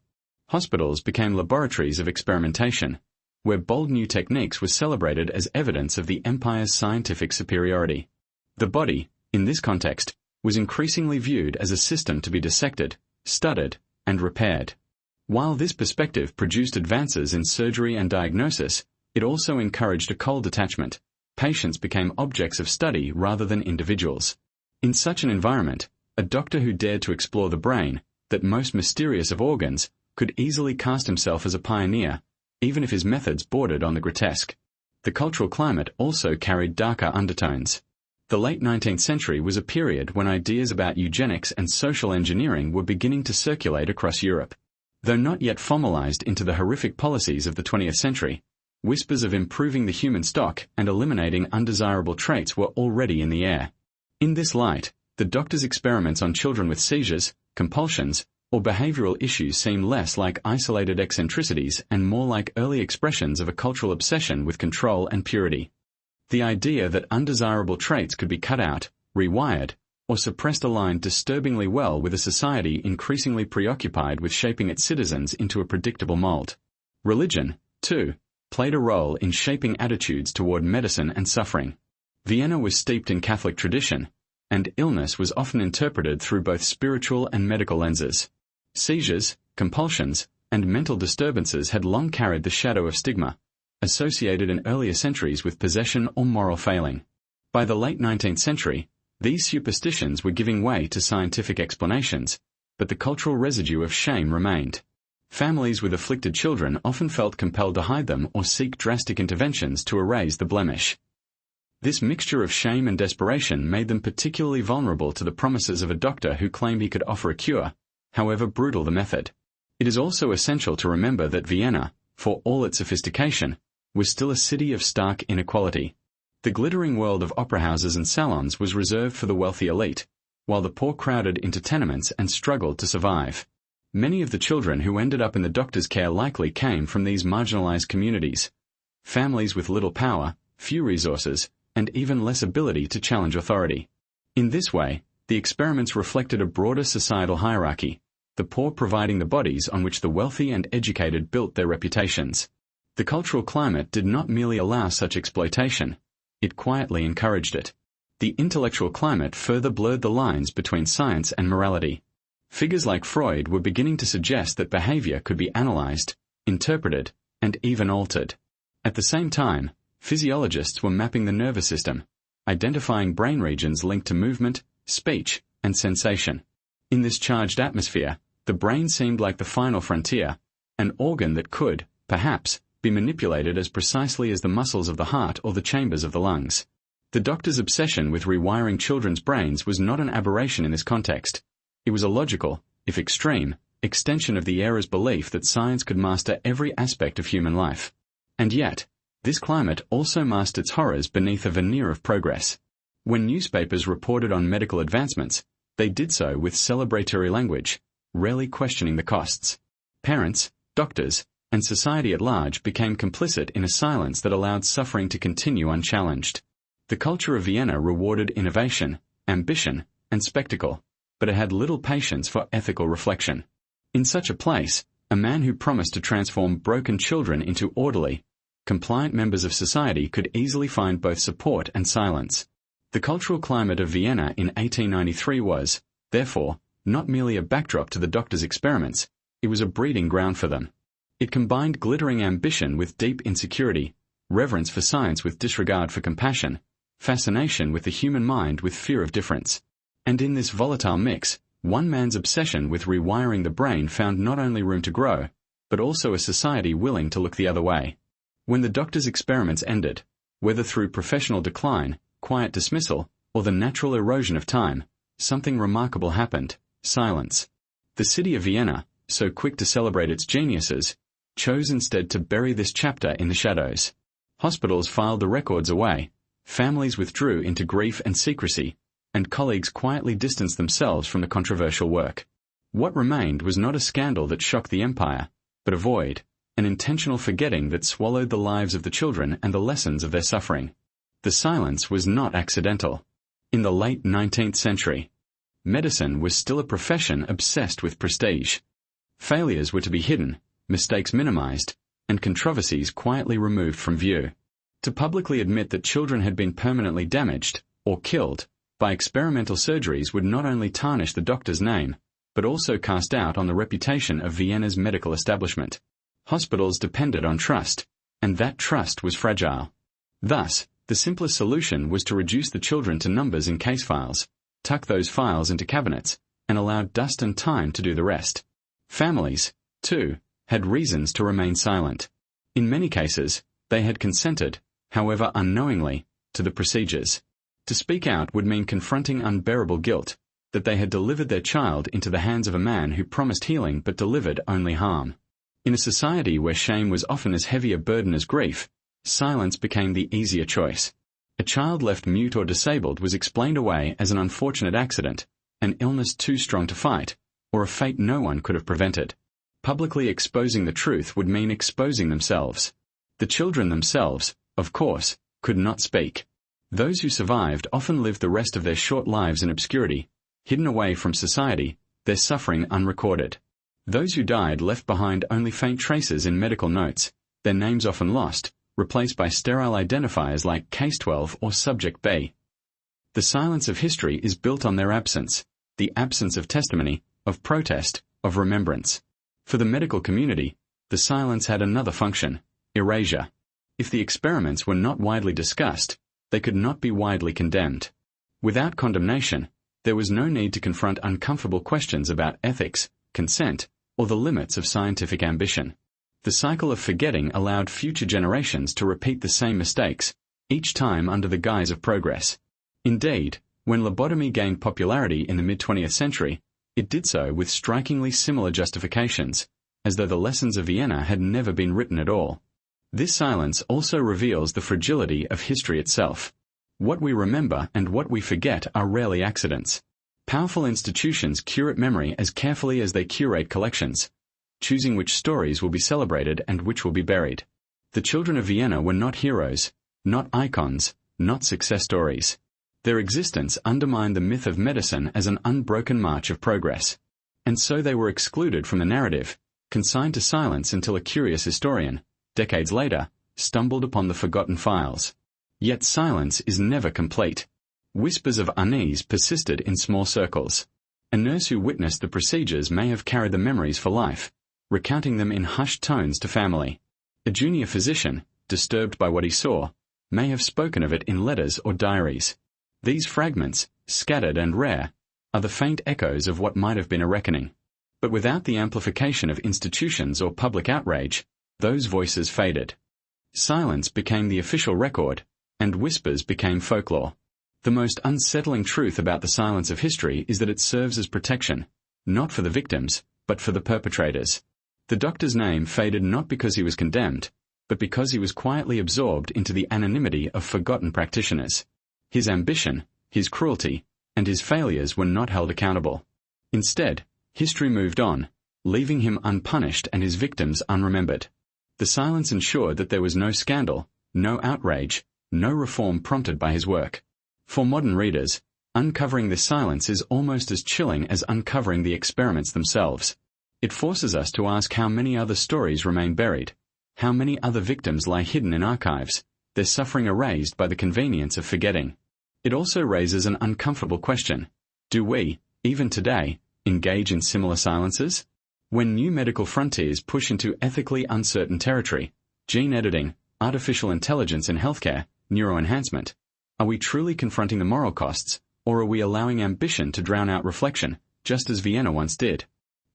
Hospitals became laboratories of experimentation, where bold new techniques were celebrated as evidence of the empire's scientific superiority. The body, in this context, was increasingly viewed as a system to be dissected, studied, and repaired. While this perspective produced advances in surgery and diagnosis, it also encouraged a cold detachment. Patients became objects of study rather than individuals. In such an environment, a doctor who dared to explore the brain, that most mysterious of organs, could easily cast himself as a pioneer, even if his methods bordered on the grotesque. The cultural climate also carried darker undertones. The late 19th century was a period when ideas about eugenics and social engineering were beginning to circulate across Europe. Though not yet formalized into the horrific policies of the 20th century, whispers of improving the human stock and eliminating undesirable traits were already in the air. In this light, the doctor's experiments on children with seizures, compulsions, or behavioral issues seem less like isolated eccentricities and more like early expressions of a cultural obsession with control and purity. The idea that undesirable traits could be cut out, rewired, or suppressed aligned disturbingly well with a society increasingly preoccupied with shaping its citizens into a predictable mold. Religion, too, played a role in shaping attitudes toward medicine and suffering. Vienna was steeped in Catholic tradition, and illness was often interpreted through both spiritual and medical lenses. Seizures, compulsions, and mental disturbances had long carried the shadow of stigma, associated in earlier centuries with possession or moral failing. By the late 19th century, these superstitions were giving way to scientific explanations, but the cultural residue of shame remained. Families with afflicted children often felt compelled to hide them or seek drastic interventions to erase the blemish. This mixture of shame and desperation made them particularly vulnerable to the promises of a doctor who claimed he could offer a cure, however brutal the method. It is also essential to remember that Vienna, for all its sophistication, was still a city of stark inequality. The glittering world of opera houses and salons was reserved for the wealthy elite, while the poor crowded into tenements and struggled to survive. Many of the children who ended up in the doctor's care likely came from these marginalized communities. Families with little power, few resources, and even less ability to challenge authority. In this way, the experiments reflected a broader societal hierarchy, the poor providing the bodies on which the wealthy and educated built their reputations. The cultural climate did not merely allow such exploitation, it quietly encouraged it. The intellectual climate further blurred the lines between science and morality. Figures like Freud were beginning to suggest that behavior could be analyzed, interpreted, and even altered. At the same time, physiologists were mapping the nervous system, identifying brain regions linked to movement, speech, and sensation. In this charged atmosphere, the brain seemed like the final frontier, an organ that could, perhaps, be manipulated as precisely as the muscles of the heart or the chambers of the lungs. The doctor's obsession with rewiring children's brains was not an aberration in this context. It was a logical, if extreme, extension of the era's belief that science could master every aspect of human life. And yet, this climate also masked its horrors beneath a veneer of progress. When newspapers reported on medical advancements, they did so with celebratory language, rarely questioning the costs. Parents, doctors, and society at large became complicit in a silence that allowed suffering to continue unchallenged. The culture of Vienna rewarded innovation, ambition, and spectacle, but it had little patience for ethical reflection. In such a place, a man who promised to transform broken children into orderly, compliant members of society could easily find both support and silence. The cultural climate of Vienna in 1893 was, therefore, not merely a backdrop to the doctor's experiments, it was a breeding ground for them. It combined glittering ambition with deep insecurity, reverence for science with disregard for compassion, fascination with the human mind with fear of difference. And in this volatile mix, one man's obsession with rewiring the brain found not only room to grow, but also a society willing to look the other way. When the doctor's experiments ended, whether through professional decline, quiet dismissal, or or the natural erosion of time, something remarkable happened: silence. The city of Vienna, so quick to celebrate its geniuses, chose instead to bury this chapter in the shadows. Hospitals filed the records away, families withdrew into grief and secrecy, and colleagues quietly distanced themselves from the controversial work. What remained was not a scandal that shocked the empire, but a void, an intentional forgetting that swallowed the lives of the children and the lessons of their suffering. The silence was not accidental. In the late 19th century, medicine was still a profession obsessed with prestige. Failures were to be hidden, mistakes minimized, and controversies quietly removed from view. To publicly admit that children had been permanently damaged, or killed, by experimental surgeries would not only tarnish the doctor's name, but also cast doubt on the reputation of Vienna's medical establishment. Hospitals depended on trust, and that trust was fragile. Thus, the simplest solution was to reduce the children to numbers in case files, tuck those files into cabinets, and allow dust and time to do the rest. Families, too, had reasons to remain silent. In many cases, they had consented, however unknowingly, to the procedures. To speak out would mean confronting unbearable guilt, that they had delivered their child into the hands of a man who promised healing but delivered only harm. In a society where shame was often as heavy a burden as grief, silence became the easier choice. A child left mute or disabled was explained away as an unfortunate accident, an illness too strong to fight, or a fate no one could have prevented. Publicly exposing the truth would mean exposing themselves. The children themselves, of course, could not speak. Those who survived often lived the rest of their short lives in obscurity, hidden away from society, their suffering unrecorded. Those who died left behind only faint traces in medical notes, their names often lost, replaced by sterile identifiers like Case 12 or Subject B. The silence of history is built on their absence, the absence of testimony, of protest, of remembrance. For the medical community, the silence had another function: erasure. If the experiments were not widely discussed, they could not be widely condemned. Without condemnation, there was no need to confront uncomfortable questions about ethics, consent, or the limits of scientific ambition. The cycle of forgetting allowed future generations to repeat the same mistakes, each time under the guise of progress. Indeed, when lobotomy gained popularity in the mid-20th century, it did so with strikingly similar justifications, as though the lessons of Vienna had never been written at all. This silence also reveals the fragility of history itself. What we remember and what we forget are rarely accidents. Powerful institutions curate memory as carefully as they curate collections, choosing which stories will be celebrated and which will be buried. The children of Vienna were not heroes, not icons, not success stories. Their existence undermined the myth of medicine as an unbroken march of progress. And so they were excluded from the narrative, consigned to silence until a curious historian, decades later, stumbled upon the forgotten files. Yet silence is never complete. Whispers of unease persisted in small circles. A nurse who witnessed the procedures may have carried the memories for life, recounting them in hushed tones to family. A junior physician, disturbed by what he saw, may have spoken of it in letters or diaries. These fragments, scattered and rare, are the faint echoes of what might have been a reckoning. But without the amplification of institutions or public outrage, those voices faded. Silence became the official record, and whispers became folklore. The most unsettling truth about the silence of history is that it serves as protection, not for the victims, but for the perpetrators. The doctor's name faded not because he was condemned, but because he was quietly absorbed into the anonymity of forgotten practitioners. His ambition, his cruelty, and his failures were not held accountable. Instead, history moved on, leaving him unpunished and his victims unremembered. The silence ensured that there was no scandal, no outrage, no reform prompted by his work. For modern readers, uncovering this silence is almost as chilling as uncovering the experiments themselves. It forces us to ask how many other stories remain buried, how many other victims lie hidden in archives, their suffering erased by the convenience of forgetting. It also raises an uncomfortable question: do we, even today, engage in similar silences? When new medical frontiers push into ethically uncertain territory, gene editing, artificial intelligence in healthcare, neuroenhancement, are we truly confronting the moral costs, or are we allowing ambition to drown out reflection, just as Vienna once did?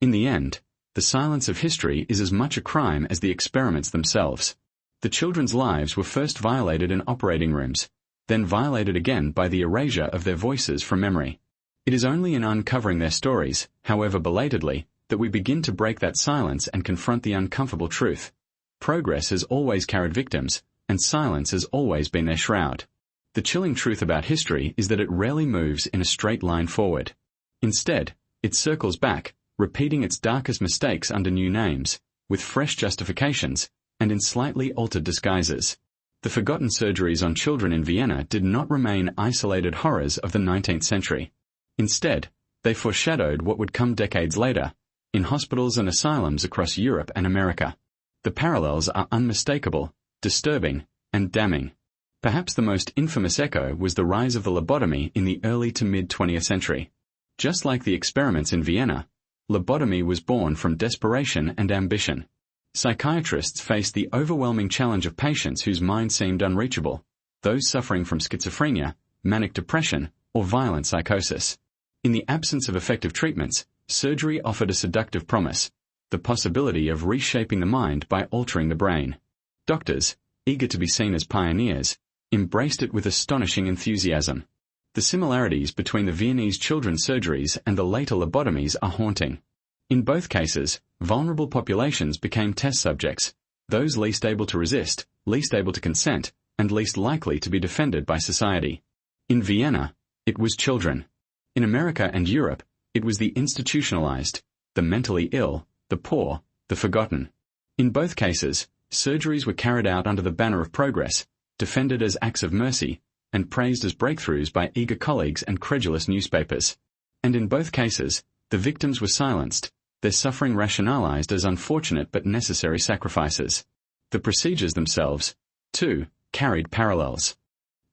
In the end, the silence of history is as much a crime as the experiments themselves. The children's lives were first violated in operating rooms, then violated again by the erasure of their voices from memory. It is only in uncovering their stories, however belatedly, that we begin to break that silence and confront the uncomfortable truth. Progress has always carried victims, and silence has always been their shroud. The chilling truth about history is that it rarely moves in a straight line forward. Instead, it circles back, repeating its darkest mistakes under new names, with fresh justifications, and in slightly altered disguises. The forgotten surgeries on children in Vienna did not remain isolated horrors of the 19th century. Instead, they foreshadowed what would come decades later, in hospitals and asylums across Europe and America. The parallels are unmistakable, disturbing, and damning. Perhaps the most infamous echo was the rise of the lobotomy in the early to mid-20th century. Just like the experiments in Vienna, lobotomy was born from desperation and ambition. Psychiatrists faced the overwhelming challenge of patients whose minds seemed unreachable, those suffering from schizophrenia, manic depression, or violent psychosis. In the absence of effective treatments, surgery offered a seductive promise, the possibility of reshaping the mind by altering the brain. Doctors, eager to be seen as pioneers, embraced it with astonishing enthusiasm. The similarities between the Viennese children's surgeries and the later lobotomies are haunting. In both cases, vulnerable populations became test subjects, those least able to resist, least able to consent, and least likely to be defended by society. In Vienna, it was children. In America and Europe, it was the institutionalized, the mentally ill, the poor, the forgotten. In both cases, surgeries were carried out under the banner of progress, defended as acts of mercy, and praised as breakthroughs by eager colleagues and credulous newspapers. And in both cases, the victims were silenced, their suffering rationalized as unfortunate but necessary sacrifices. The procedures themselves, too, carried parallels.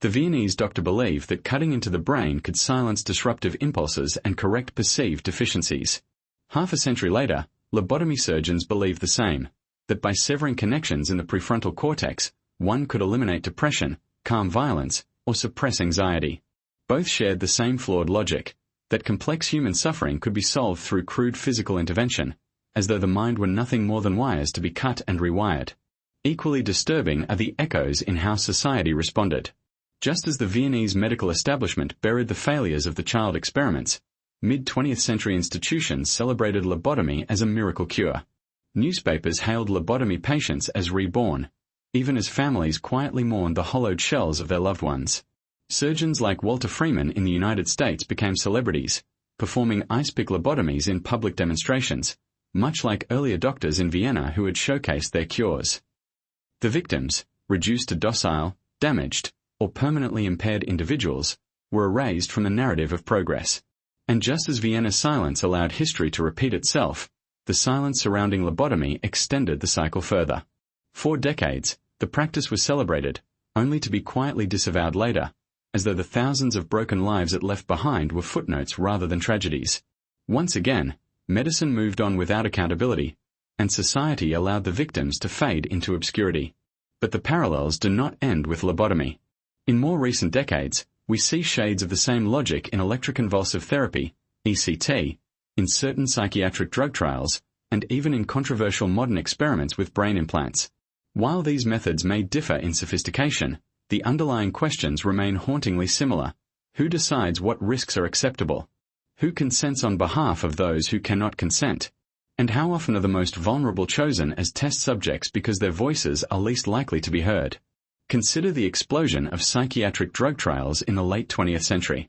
The Viennese doctor believed that cutting into the brain could silence disruptive impulses and correct perceived deficiencies. Half a century later, lobotomy surgeons believed the same, that by severing connections in the prefrontal cortex, one could eliminate depression, calm violence, or suppress anxiety. Both shared the same flawed logic, that complex human suffering could be solved through crude physical intervention, as though the mind were nothing more than wires to be cut and rewired. Equally disturbing are the echoes in how society responded. Just as the Viennese medical establishment buried the failures of the child experiments, mid-20th century institutions celebrated lobotomy as a miracle cure. Newspapers hailed lobotomy patients as reborn, even as families quietly mourned the hollowed shells of their loved ones. Surgeons like Walter Freeman in the United States became celebrities, performing ice-pick lobotomies in public demonstrations, much like earlier doctors in Vienna who had showcased their cures. The victims, reduced to docile, damaged, or permanently impaired individuals, were erased from the narrative of progress. And just as Vienna's silence allowed history to repeat itself, the silence surrounding lobotomy extended the cycle further. For decades, the practice was celebrated, only to be quietly disavowed later, as though the thousands of broken lives it left behind were footnotes rather than tragedies. Once again, medicine moved on without accountability, and society allowed the victims to fade into obscurity. But the parallels do not end with lobotomy. In more recent decades, we see shades of the same logic in electroconvulsive therapy, ECT, in certain psychiatric drug trials, and even in controversial modern experiments with brain implants. While these methods may differ in sophistication, the underlying questions remain hauntingly similar. Who decides what risks are acceptable? Who consents on behalf of those who cannot consent? And how often are the most vulnerable chosen as test subjects because their voices are least likely to be heard? Consider the explosion of psychiatric drug trials in the late 20th century.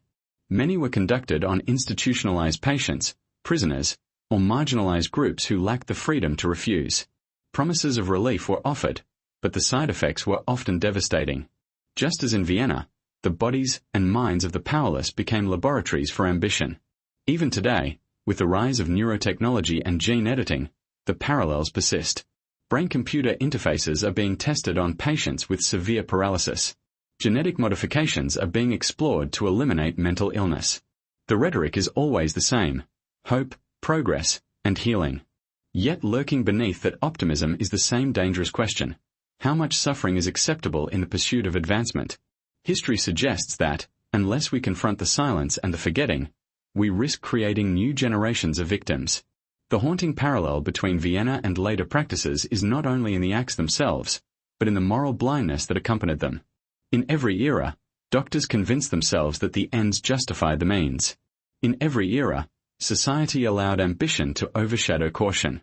Many were conducted on institutionalized patients, prisoners, or marginalized groups who lacked the freedom to refuse. Promises of relief were offered, but the side effects were often devastating. Just as in Vienna, the bodies and minds of the powerless became laboratories for ambition. Even today, with the rise of neurotechnology and gene editing, the parallels persist. Brain-computer interfaces are being tested on patients with severe paralysis. Genetic modifications are being explored to eliminate mental illness. The rhetoric is always the same: hope, progress, and healing. Yet lurking beneath that optimism is the same dangerous question: how much suffering is acceptable in the pursuit of advancement? History suggests that, unless we confront the silence and the forgetting, we risk creating new generations of victims. The haunting parallel between Vienna and later practices is not only in the acts themselves, but in the moral blindness that accompanied them. In every era, Doctors convinced themselves that the ends justified the means. In every era, society allowed ambition to overshadow caution.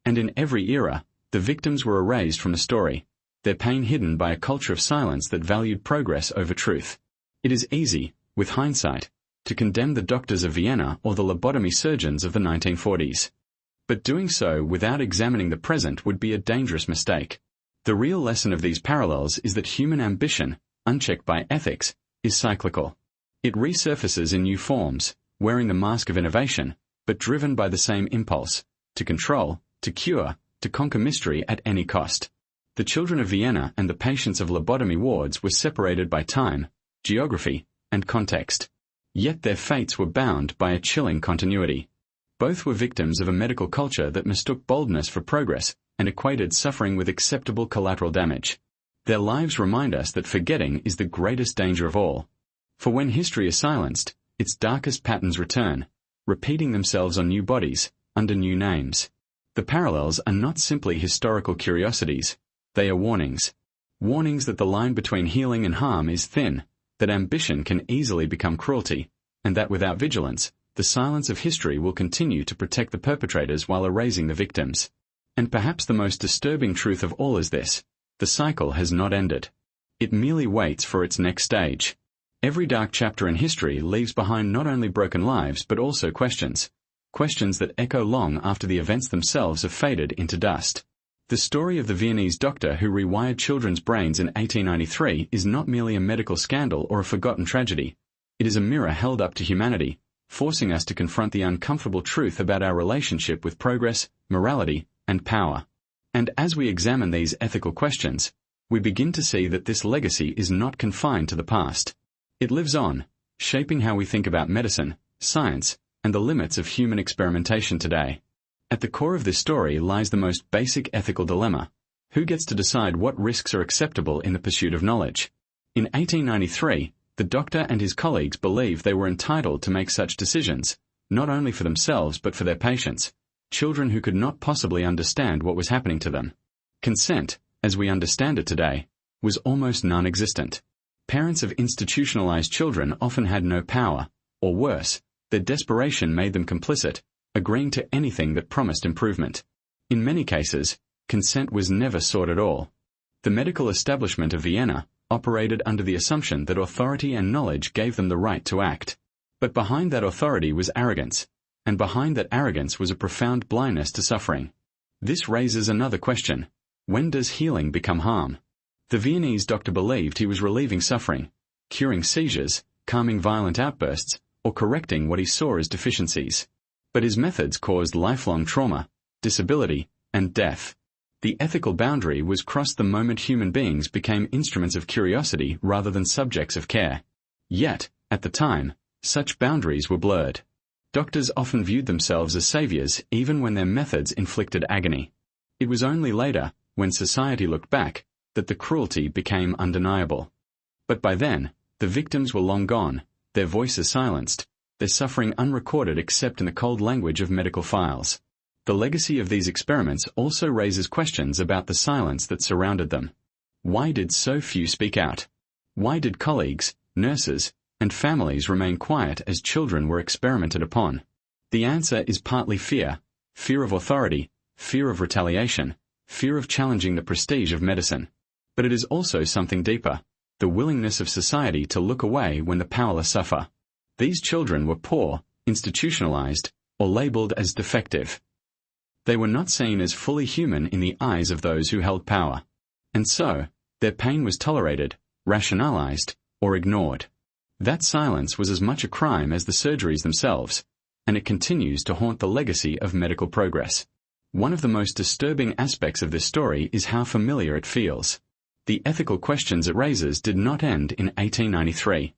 And in every era, the victims were erased from the story, their pain hidden by a culture of silence that valued progress over truth. It is easy, with hindsight, to condemn the doctors of Vienna or the lobotomy surgeons of the 1940s. But doing so without examining the present would be a dangerous mistake. The real lesson of these parallels is that human ambition, unchecked by ethics, is cyclical. It resurfaces in new forms, wearing the mask of innovation, but driven by the same impulse, to control, to cure, to conquer mystery at any cost. The children of Vienna and the patients of lobotomy wards were separated by time, geography, and context. Yet their fates were bound by a chilling continuity. Both were victims of a medical culture that mistook boldness for progress and equated suffering with acceptable collateral damage. Their lives remind us that forgetting is the greatest danger of all. For when history is silenced, its darkest patterns return, repeating themselves on new bodies, under new names. The parallels are not simply historical curiosities, they are warnings. Warnings that the line between healing and harm is thin, that ambition can easily become cruelty, and that without vigilance, the silence of history will continue to protect the perpetrators while erasing the victims. And perhaps the most disturbing truth of all is this: the cycle has not ended. It merely waits for its next stage. Every dark chapter in history leaves behind not only broken lives but also questions that echo long after the events themselves have faded into dust. The story of the Viennese doctor who rewired children's brains in 1893 is not merely a medical scandal or a forgotten tragedy. It is a mirror held up to humanity, forcing us to confront the uncomfortable truth about our relationship with progress, morality, and power. And as we examine these ethical questions, we begin to see that this legacy is not confined to the past. It lives on, shaping how we think about medicine, science, and the limits of human experimentation today. At the core of this story lies the most basic ethical dilemma: who gets to decide what risks are acceptable in the pursuit of knowledge? In 1893, the doctor and his colleagues believed they were entitled to make such decisions, not only for themselves but for their patients, children who could not possibly understand what was happening to them. Consent, as we understand it today, was almost non-existent. Parents of institutionalized children often had no power, or worse, their desperation made them complicit, agreeing to anything that promised improvement. In many cases, consent was never sought at all. The medical establishment of Vienna operated under the assumption that authority and knowledge gave them the right to act. But behind that authority was arrogance, and behind that arrogance was a profound blindness to suffering. This raises another question: when does healing become harm? The Viennese doctor believed he was relieving suffering, curing seizures, calming violent outbursts, or correcting what he saw as deficiencies. But his methods caused lifelong trauma, disability, and death. The ethical boundary was crossed the moment human beings became instruments of curiosity rather than subjects of care. Yet, at the time, such boundaries were blurred. Doctors often viewed themselves as saviors even when their methods inflicted agony. It was only later, when society looked back, that the cruelty became undeniable. But by then, the victims were long gone, their voices silenced, their suffering unrecorded except in the cold language of medical files. The legacy of these experiments also raises questions about the silence that surrounded them. Why did so few speak out? Why did colleagues, nurses, and families remain quiet as children were experimented upon? The answer is partly fear of authority, fear of retaliation, fear of challenging the prestige of medicine. But it is also something deeper: the willingness of society to look away when the powerless suffer. These children were poor, institutionalized, or labeled as defective. They were not seen as fully human in the eyes of those who held power. And so, their pain was tolerated, rationalized, or ignored. That silence was as much a crime as the surgeries themselves, and it continues to haunt the legacy of medical progress. One of the most disturbing aspects of this story is how familiar it feels. The ethical questions it raises did not end in 1893.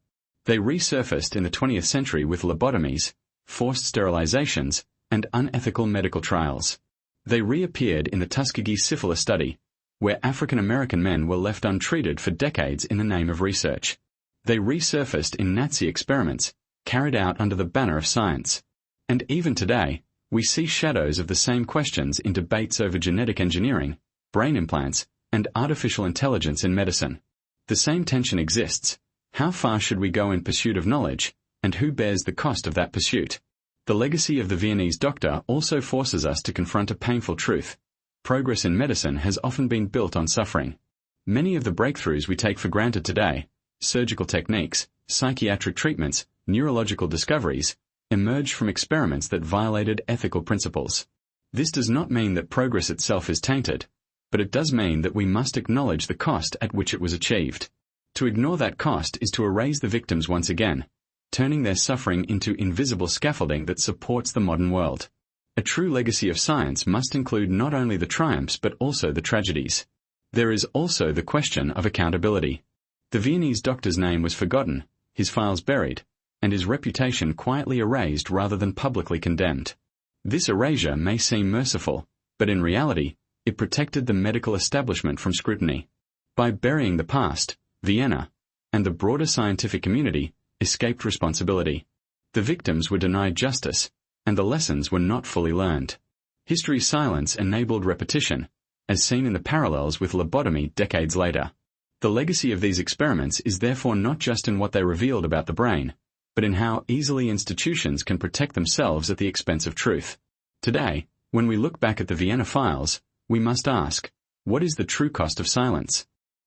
They resurfaced in the 20th century with lobotomies, forced sterilizations, and unethical medical trials. They reappeared in the Tuskegee syphilis study, where African American men were left untreated for decades in the name of research. They resurfaced in Nazi experiments, carried out under the banner of science. And even today, we see shadows of the same questions in debates over genetic engineering, brain implants, and artificial intelligence in medicine. The same tension exists. How far should we go in pursuit of knowledge, and who bears the cost of that pursuit? The legacy of the Viennese doctor also forces us to confront a painful truth. Progress in medicine has often been built on suffering. Many of the breakthroughs we take for granted today, surgical techniques, psychiatric treatments, neurological discoveries, emerged from experiments that violated ethical principles. This does not mean that progress itself is tainted, but it does mean that we must acknowledge the cost at which it was achieved. To ignore that cost is to erase the victims once again, turning their suffering into invisible scaffolding that supports the modern world. A true legacy of science must include not only the triumphs but also the tragedies. There is also the question of accountability. The Viennese doctor's name was forgotten, his files buried, and his reputation quietly erased rather than publicly condemned. This erasure may seem merciful, but in reality, it protected the medical establishment from scrutiny. By burying the past, Vienna, and the broader scientific community, escaped responsibility. The victims were denied justice, and the lessons were not fully learned. History's silence enabled repetition, as seen in the parallels with lobotomy decades later. The legacy of these experiments is therefore not just in what they revealed about the brain, but in how easily institutions can protect themselves at the expense of truth. Today, when we look back at the Vienna files, we must ask, what is the true cost of silence?